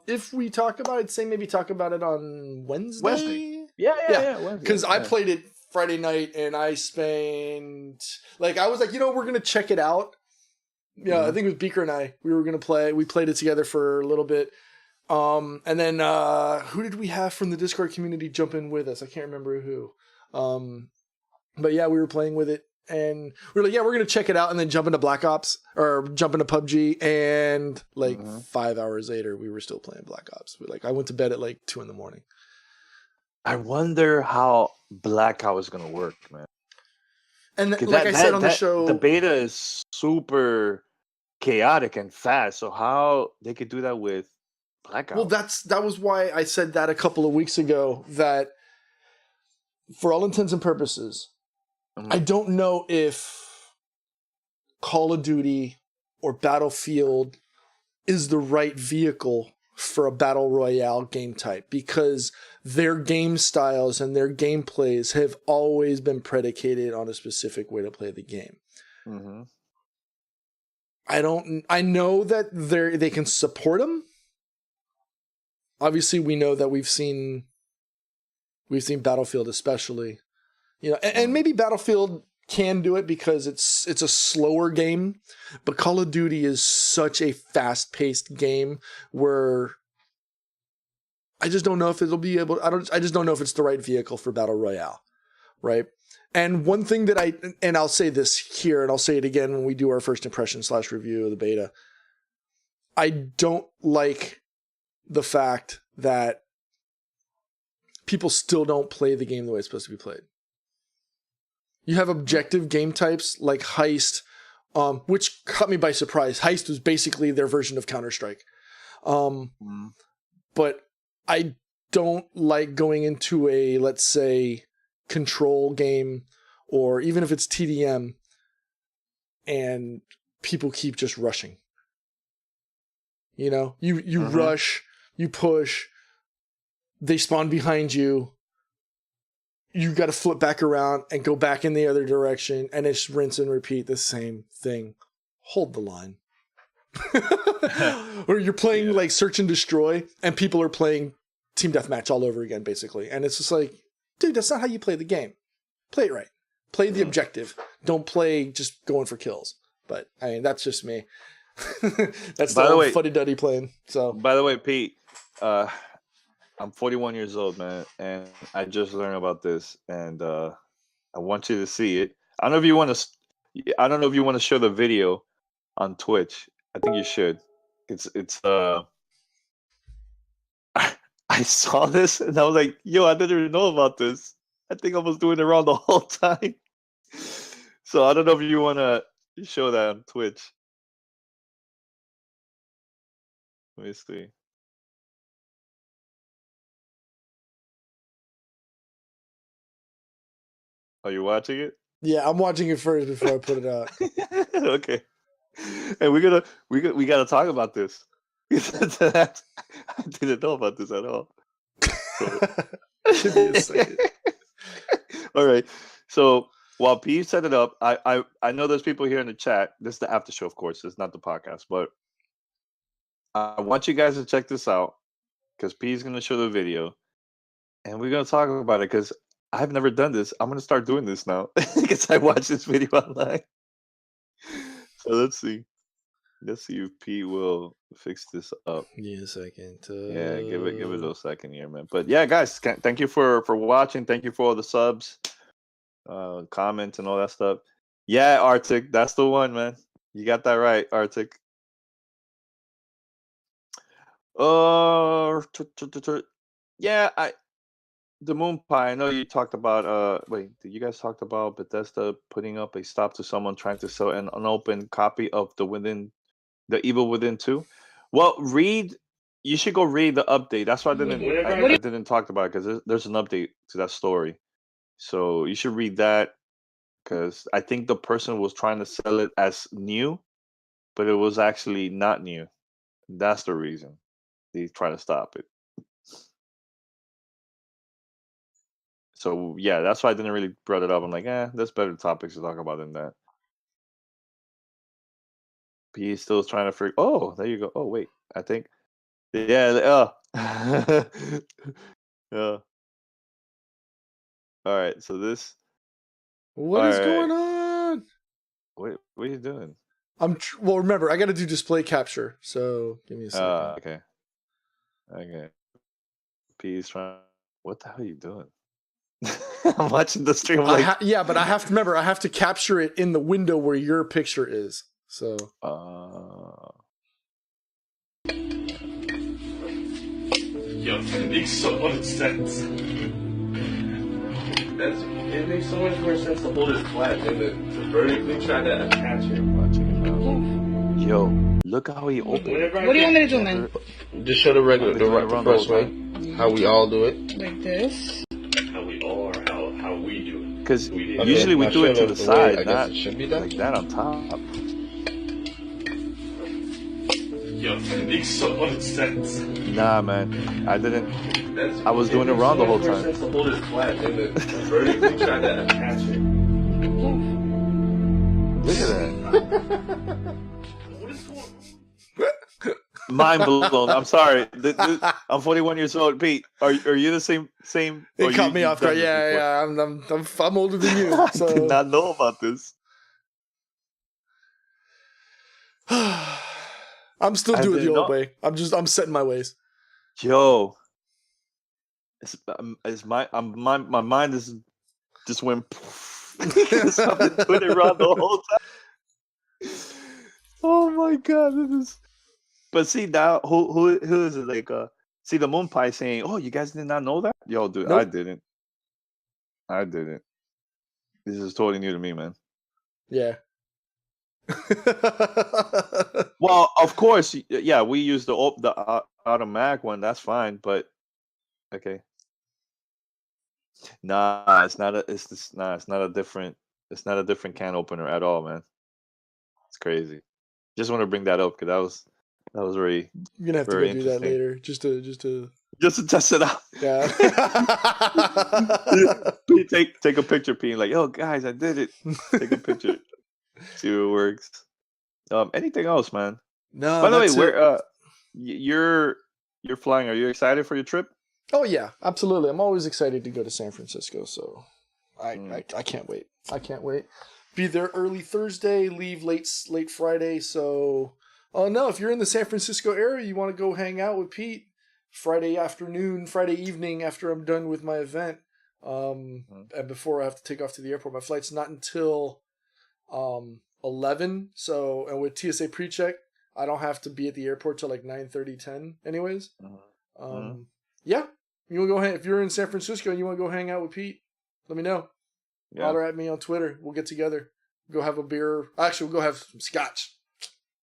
If we talk about it, say maybe talk about it on Wednesday. Yeah. Because I played it Friday night and I spent I was like, we're gonna check it out. Yeah, I think it was Beaker and I. We were gonna play. We played it together for a little bit. And then who did we have from the Discord community jump in with us? I can't remember who. But yeah, we were playing with it. And we were like, we're going to check it out and then jump into Black Ops or jump into PUBG. And 5 hours later, we were still playing Black Ops. I went to bed at 2 a.m. I wonder how Black Ops is going to work, man. And I said on the show, the beta is super chaotic and fast. So how they could do that with Black Ops? Well, that was why I said that a couple of weeks ago, that for all intents and purposes, I don't know if Call of Duty or Battlefield is the right vehicle for a battle royale game type, because their game styles and their gameplays have always been predicated on a specific way to play the game. I know that they can support them. Obviously, we know that we've seen Battlefield, especially, and maybe Battlefield can do it because it's a slower game, but Call of Duty is such a fast-paced game where I just don't know if it'll be able. I just don't know if it's the right vehicle for Battle Royale, right? And one thing that I'll say this here, and I'll say it again when we do our first impression / review of the beta. I don't like the fact that people still don't play the game the way it's supposed to be played. You have objective game types like Heist, which caught me by surprise. Heist was basically their version of Counter-Strike. But I don't like going into a, let's say, Control game, or even if it's TDM, and people keep just rushing. You rush, you push, they spawn behind you. You got to flip back around and go back in the other direction, and it's rinse and repeat the same thing. Hold the line. Or you're playing like Search and Destroy, and people are playing Team Deathmatch all over again, basically. And it's just like, dude, that's not how you play the game. Play it right. Play the objective. Don't play just going for kills. But I mean, that's just me. That's the old fuddy-duddy playing. So, by the way, Pete, I'm 41 years old, man, and I just learned about this, and I want you to see it. I don't know if you want to show the video on Twitch. I think you should. It's I saw this and I was like, yo, I didn't even know about this. I think I was doing it wrong the whole time. So I don't know if you want to show that on Twitch. Let me see. Are you watching it? Yeah, I'm watching it first before I put it out. Okay. And we gotta talk about this. I didn't know about this at all. Give me a second. All right. So while P set it up, I know there's people here in the chat. This is the after show, of course. It's not the podcast, but I want you guys to check this out because P is going to show the video, and we're going to talk about it because I've never done this. I'm going to start doing this now because I watched this video online. So let's see. Let's see if P will fix this up. Give me a second. Yeah, give it a little second here, man. But yeah, guys, thank you for watching. Thank you for all the subs, comments, and all that stuff. Yeah, Arctic, that's the one, man. You got that right, Arctic. Yeah, the Moon Pie. I know you talked about. Wait, did you guys talk about Bethesda putting up a stop to someone trying to sell an unopened copy of the Evil Within 2? Well, you should go read the update. That's why I didn't talk about it because there's an update to that story. So you should read that because I think the person was trying to sell it as new, but it was actually not new. That's the reason they try to stop it. So yeah, that's why I didn't really brought it up. I'm like, there's better topics to talk about than that. He's still trying to figure. Oh, there you go. Oh wait, I think. Yeah. Yeah. All right. So this. What is going on? What are you doing? Well, remember, I got to do display capture. So give me a second. Okay. P's trying. What the hell are you doing? I'm watching the stream. Yeah, but I have to remember. I have to capture it in the window where your picture is. So. Yo, it makes so much sense. It makes so much more sense to hold it flat than to vertically try to attach it. Watching it now. Yo, look how he opened it. What do you want me to do, man? Just show the first way. How we all do it. Like this. How we all are. How we do it. Because usually we do it to the side, not like that on top. Yo, it makes so much sense. Nah, man, I didn't. I was doing it wrong the whole time. It makes so much more sense to hold it flat than to vertically try to attach it. Look at that. Mind blown. I'm sorry. I'm 41 years old. Pete, are you the same? It caught me off guard. Yeah. I'm older than you. I So. did not know about this. I'm still doing it the old way. I'm setting my ways. Yo, my mind is just went. Because I've been doing it wrong the whole time. Oh my god, this is. But see now, who is it? Like, see the moon pie saying, "Oh, you guys did not know that?" Yo, dude, Nope. I didn't. This is totally new to me, man. Yeah. Well, of course, yeah, we use the automatic one. That's fine, but okay. Nah, it's not a. It's not a different. It's not a different can opener at all, man. It's crazy. Just want to bring that up because that was very. You're gonna have to very go do that interesting. later, just to test it out. Yeah. take a picture, being like, "Yo, guys, I did it." Take a picture, see if it works. Anything else, man? No. By the way, that's where you're flying? Are you excited for your trip? Oh yeah, absolutely. I'm always excited to go to San Francisco, so I can't wait. I can't wait. Be there early Thursday, leave late Friday. So, no, if you're in the San Francisco area, you want to go hang out with Pete Friday afternoon, Friday evening after I'm done with my event, and before I have to take off to the airport. My flight's not until 11. So, and with TSA pre-check, I don't have to be at the airport till like 9:30, 10 anyways. Yeah, you want to go if you're in San Francisco and you want to go hang out with Pete, let me know. Yeah. Holler at me on Twitter. We'll get together. Go have a beer. Actually, we'll go have some scotch.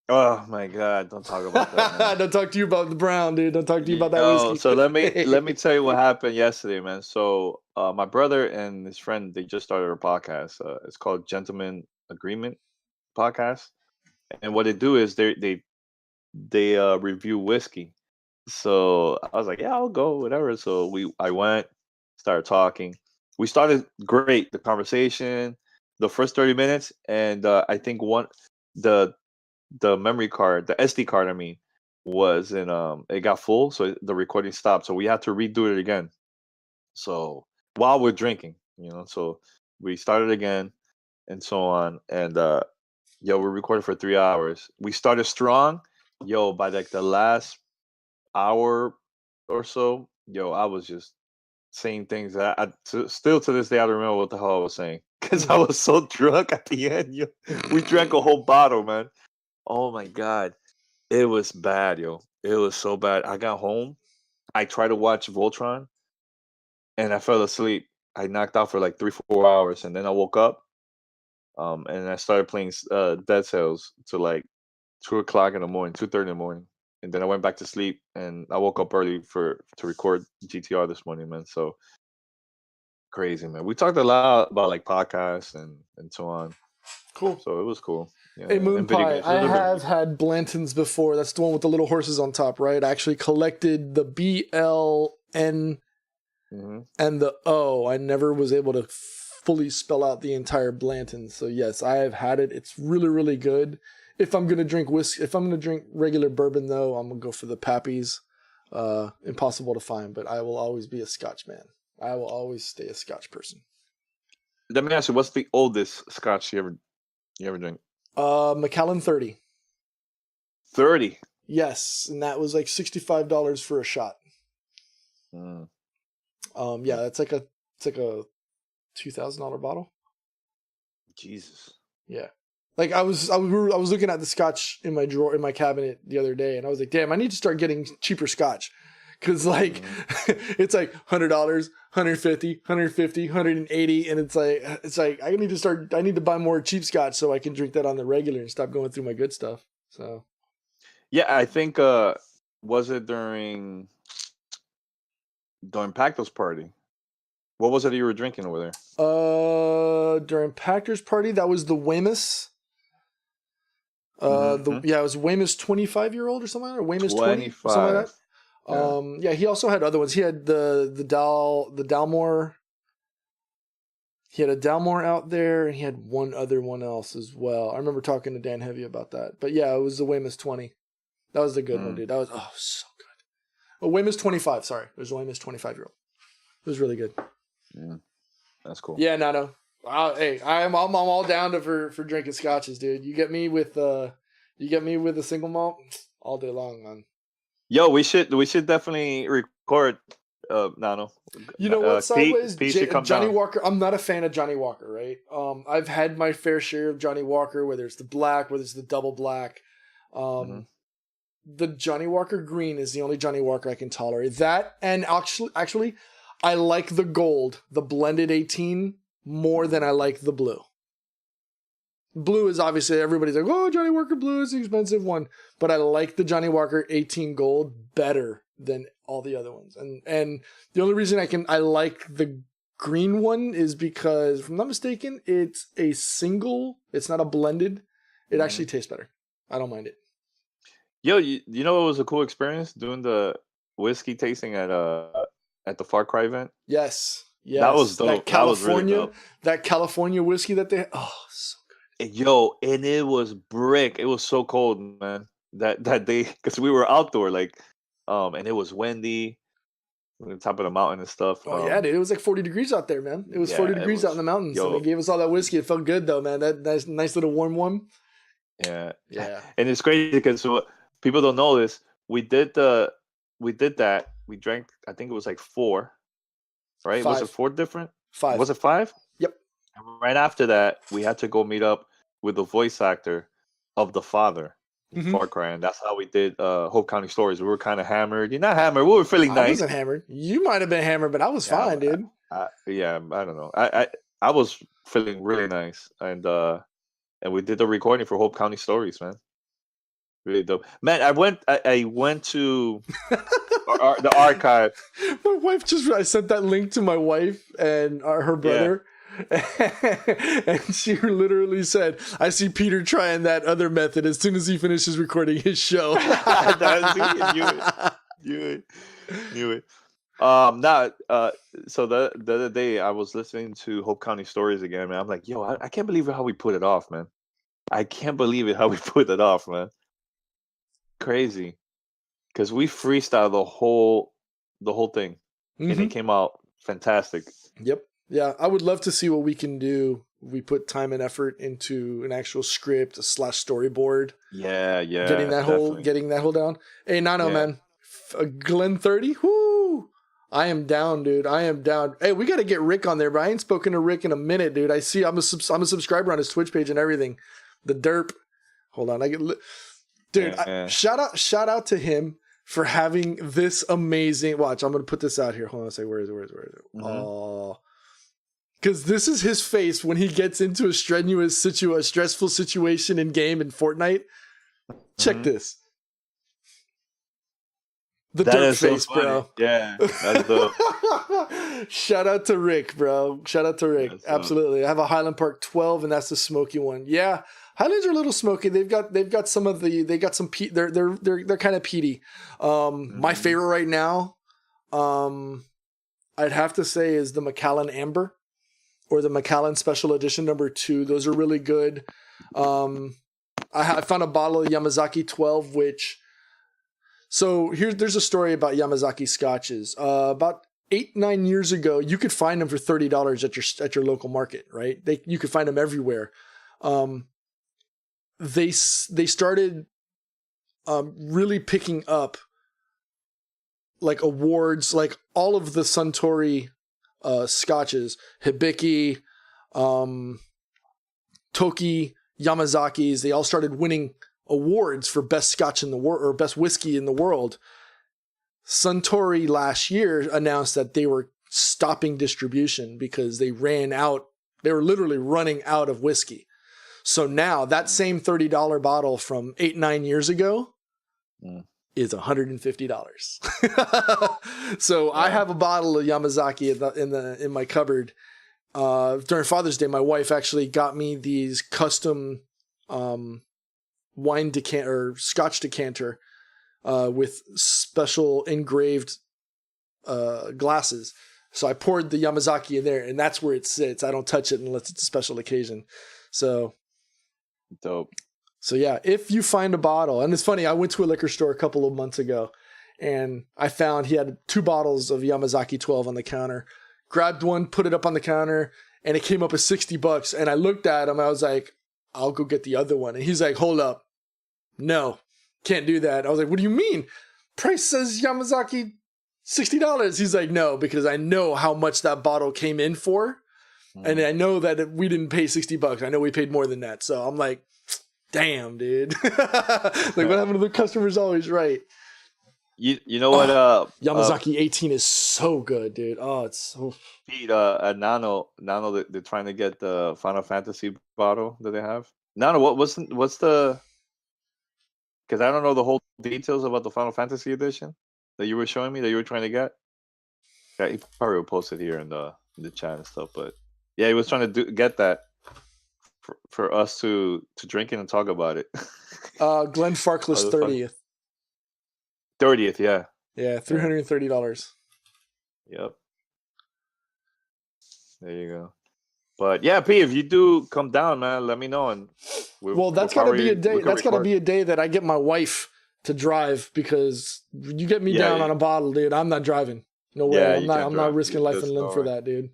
Oh my god! Don't talk about that. Man. Don't talk to you about the brown, dude. Don't talk to you about that whiskey. So let me tell you what happened yesterday, man. So my brother and his friend, they just started a podcast. It's called Gentleman Agreement Podcast, and what they do is they review whiskey. So I was like, yeah, I'll go, whatever. So I went, started talking. We started great, the conversation, the first 30 minutes, and I think the memory card, the SD card, I mean, was in it got full, so the recording stopped. So we had to redo it again. So while we're drinking, so we started again and so on. And we recorded for 3 hours. We started strong. By like the last hour or so, I was just saying things that still to this day I don't remember what the hell I was saying because I was so drunk at the end. We drank a whole bottle, man. Oh my god, it was bad, It was so bad. I got home, I tried to watch Voltron, and I fell asleep. I knocked out for like 3-4 hours, and then I woke up, and I started playing Dead Cells to like 2:00 in the morning, 2:30 in the morning. And then I went back to sleep, and I woke up early to record GTR this morning, man. So crazy, man. We talked a lot about like podcasts and so on. Cool. So it was cool. Yeah, hey, Moon Pie, I have had Blantons before. That's the one with the little horses on top, right? I actually collected the BLN and the O. I never was able to fully spell out the entire Blanton. So yes, I have had it. It's really, really good. If I'm gonna drink whiskey, if I'm gonna drink regular bourbon though, I'm gonna go for the Pappy's. Impossible to find, but I will always be a Scotch man. I will always stay a Scotch person. Let me ask you, what's the oldest Scotch you ever drink? Macallan 30. 30. Yes, and that was like $65 for a shot. Yeah, it's like a $2,000 bottle. Jesus. Yeah. Like I was looking at the Scotch in my drawer in my cabinet the other day, and I was like, damn, I need to start getting cheaper Scotch. Cause like it's like $100, $150, $150, $180, and it's like I need to buy more cheap Scotch so I can drink that on the regular and stop going through my good stuff. So yeah, I think was it during Pacto's party? What was it you were drinking over there? During Pactor's party, that was the Weymouth. It was Weymouth 25-year-old or something, or Weymouth 20, something like that. Yeah, he also had other ones. He had the Dalmore. He had a Dalmore out there, and he had one other one else as well. I remember talking to Dan Heavy about that. But yeah, it was the Weymouth 20. That was the good one, dude. That was so good. Oh, Weymouth's 25. Sorry, it was Weymouth's 25-year-old. It was really good. Yeah, that's cool. Yeah, no. Hey, I'm all down for drinking scotches, dude. You get me with a single malt all day long, man. Yo, we should definitely record. Nano. You know what? Sideways, Pete should come Johnny down. Walker. I'm not a fan of Johnny Walker, right? I've had my fair share of Johnny Walker, whether it's the black, whether it's the double black. The Johnny Walker green is the only Johnny Walker I can tolerate. That, and actually, I like the gold, the blended 18, more than I like the blue. Blue is obviously, everybody's like, oh, Johnny Walker blue is the expensive one. But I like the Johnny Walker 18 gold better than all the other ones. And the only reason I like the green one is because, if I'm not mistaken, it's a single. It's not a blended. It actually tastes better. I don't mind it. Yo, you know what was a cool experience? Doing the whiskey tasting at the Far Cry event? Yes. That was dope. That California, that was really dope. That California whiskey that they, so good. Yo, and it was brick. It was so cold, man. That day, because we were outdoor, like, and it was windy. On the top of the mountain and stuff. Oh yeah, dude. It was like 40 degrees out there, man. It was 40 degrees out in the mountains. So they gave us all that whiskey. It felt good though, man. That nice little warm one. Yeah. And it's crazy because people don't know this. We did that. We drank. I think it was like 4. Right? 5. Was it 4 different? 5. Was it 5? Yep. And right after that, we had to go meet up with the voice actor of the father. Far Cry, and that's how we did Hope County Stories. We were kind of hammered. You're not hammered. We were feeling nice. I wasn't hammered. You might have been hammered, but I was fine, dude. I don't know. I was feeling really nice, and we did the recording for Hope County Stories, man. Really dope, man. I went to the archive. My wife I sent that link to my wife and her brother. Yeah. And she literally said, I see Peter trying that other method as soon as he finishes recording his show. Knew it. So the other day I was listening to Hope County Stories again, man. I'm like, yo, I can't believe how we put it off, man. I can't believe it how we put it off, man. Crazy. Because we freestyled the whole thing. And it came out fantastic. Yep. Yeah, I would love to see what we can do. We put time and effort into an actual script, / storyboard. Yeah. Getting that whole down. Hey, Nano, man. Glen 30. Whoo! I am down, dude. I am down. Hey, we got to get Rick on there, but I ain't spoken to Rick in a minute, dude. I see I'm a subscriber on his Twitch page and everything. The derp. Hold on. Shout out to him for having this amazing. Watch, I'm going to put this out here. Hold on a second. Where is it? Oh. Because this is his face when he gets into a stressful situation in game in Fortnite. Check this. The dirt face, so bro. Yeah, that's dope. Shout out to Rick, bro. Shout out to Rick. That's absolutely. Dope. I have a Highland Park 12, and that's the smoky one. Yeah, Highlands are a little smoky. They've got some of the. They got some. They're kind of peaty. My favorite right now, I'd have to say, is the Macallan Amber. Or the Macallan Special Edition number 2. Those are really good. I found a bottle of Yamazaki 12, which... So there's a story about Yamazaki scotches. About 8-9 years ago, you could find them for $30 at your local market, right? You could find them everywhere. They started really picking up like awards, like all of the Suntory scotches, Hibiki, Toki, Yamazakis, they all started winning awards for best scotch in the world or best whiskey in the world. Suntory last year announced that they were stopping distribution because they were literally running out of whiskey. So now that same $30 bottle from 8-9 years ago is $150. So I have a bottle of Yamazaki in my cupboard. During Father's Day, my wife actually got me these custom wine decanter, Scotch decanter, with special engraved glasses. So I poured the Yamazaki in there, and that's where it sits. I don't touch it unless it's a special occasion. So dope. So yeah, if you find a bottle, and it's funny, I went to a liquor store a couple of months ago and I found he had 2 bottles of Yamazaki 12 on the counter, grabbed one, put it up on the counter, and it came up as $60. And I looked at him, I was like, I'll go get the other one. And he's like, hold up. No, can't do that. I was like, what do you mean? Price says Yamazaki $60. He's like, no, because I know how much that bottle came in for. And I know that we didn't pay $60. I know we paid more than that. So I'm like, damn, dude. Like, what happened to the customer's always right. You know what? Yamazaki 18 is so good, dude. Oh, it's so. Pete, at Nano, they're trying to get the Final Fantasy bottle that they have. Nano, what's the? Because I don't know the whole details about the Final Fantasy edition that you were showing me that you were trying to get. Yeah, he probably will post it here in the chat and stuff. But yeah, he was trying to get that for us to drink it and talk about it. Glenn Farkless 30th. 30th, yeah. Yeah, $330. Yep. There you go. But yeah, P, if you do come down, man, let me know. And that's got to be a day. That's got to be a day that I get my wife to drive, because you get me down on a bottle, dude. I'm not driving. No way. Yeah, I'm not risking life and limb for that, dude.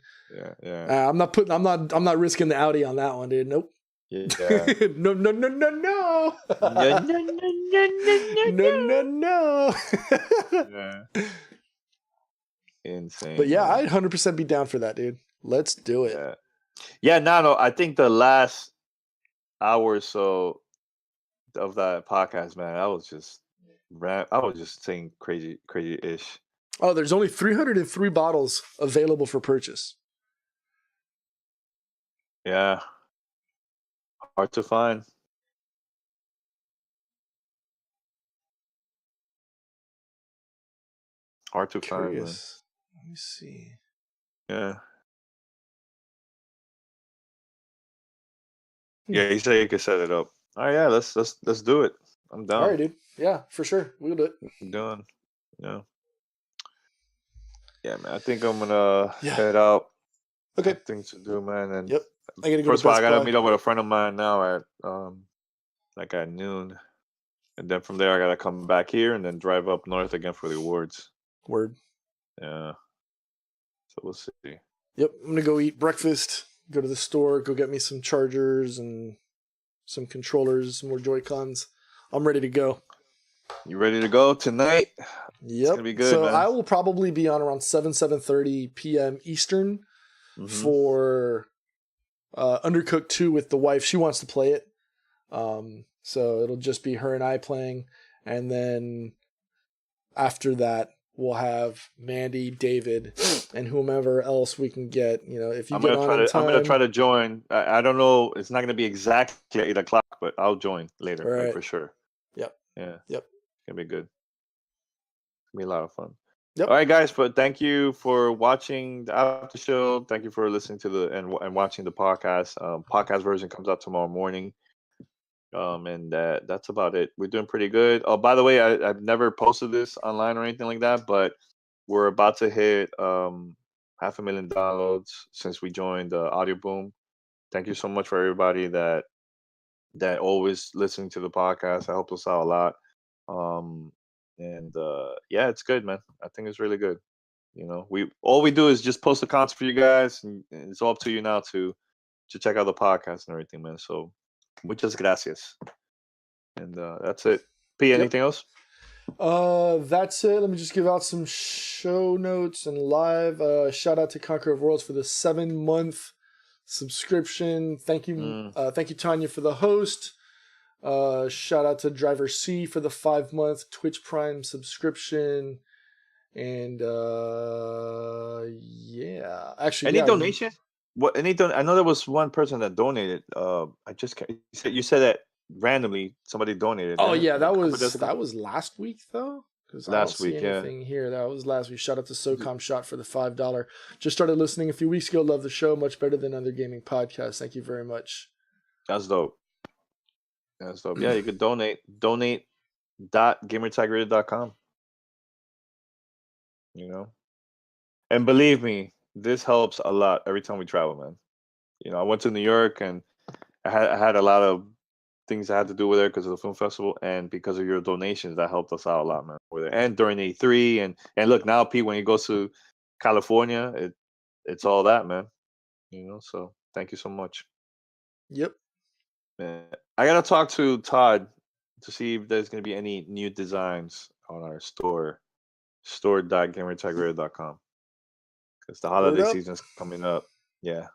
Yeah. I'm not risking the Audi on that one, dude. Nope. Yeah. No. No. Yeah. Insane. But yeah, I'd 100% be down for that, dude. Let's do it. Yeah, no. I think the last hour or so of that podcast, man, I was just saying crazy-ish. Oh, there's only 303 bottles available for purchase. Yeah. Hard to find. Hard to find, man. Let me see. Yeah. Yeah, he said you could set it up. Oh yeah, let's do it. I'm down. All right, dude. Yeah, for sure. We'll do it. I'm done. Yeah. Yeah, man. I think I'm gonna head out. Okay. Things to do, man. And yep. I gotta go. First of all, I gotta meet up with a friend of mine now at at noon, and then from there I gotta come back here and then drive up north again for the awards. Word. Yeah. So we'll see. Yep. I'm gonna go eat breakfast. Go to the store. Go get me some chargers and some controllers, some more Joy-Cons. I'm ready to go. You ready to go tonight? Yep. It's gonna be good. So man. I will probably be on around 7:30 p.m. Eastern for Undercooked 2 with the wife. She wants to play it. So it'll just be her and I playing, and then after that we'll have Mandy, David, and whomever else we can get. You know, if you get on in time, I'm gonna try to join. I don't know. It's not gonna be exactly 8 o'clock, but I'll join later, right. like, for sure. Yep. Yeah. Yep. It's gonna be good. It's gonna be a lot of fun. Yep. All right, guys. But thank you for watching the after show. Thank you for listening to and watching the podcast. Podcast version comes out tomorrow morning. And that's about it. We're doing pretty good. Oh, by the way, I've never posted this online or anything like that, but we're about to hit 500,000 downloads since we joined Audio Boom. Thank you so much for everybody that always listening to the podcast. That helps us out a lot. Yeah, it's good, man. I think it's really good. You know, all we do is just post the content for you guys, and it's all up to you now to check out the podcast and everything, man. So muchas gracias. And that's it. P, anything else? That's it. Let me just give out some show notes and live. Shout out to Conqueror of Worlds for the 7-month subscription. Thank you, Tanya, for the host. Shout out to Driver C for the 5-month Twitch Prime subscription. And yeah, actually, any donation? What? I know there was one person that donated. I just can't. You said that randomly somebody donated. Oh yeah, that was last week though. Because I don't see anything here. That was last week. Shout out to SOCOM Shot for the $5. Just started listening a few weeks ago. Love the show. Much better than other gaming podcasts. Thank you very much. That's dope. That's dope. Yeah, you could donate. Donate.gamertagradio.com. You know, and believe me, this helps a lot every time we travel, man. You know, I went to New York and I had a lot of things that had to do with it because of the film festival and because of your donations that helped us out a lot, man. Over there. And during E3 and look now, Pete, when he goes to California, it's all that, man. So thank you so much. Yep. Man, I gotta talk to Todd to see if there's gonna be any new designs on our store.gamertagradio.com, because the holiday season's coming up. Yeah,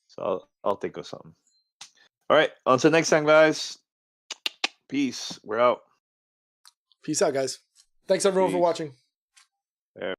so I'll think of something. All right, until next time, guys. Peace. We're out. Peace out, guys. Thanks everyone for watching.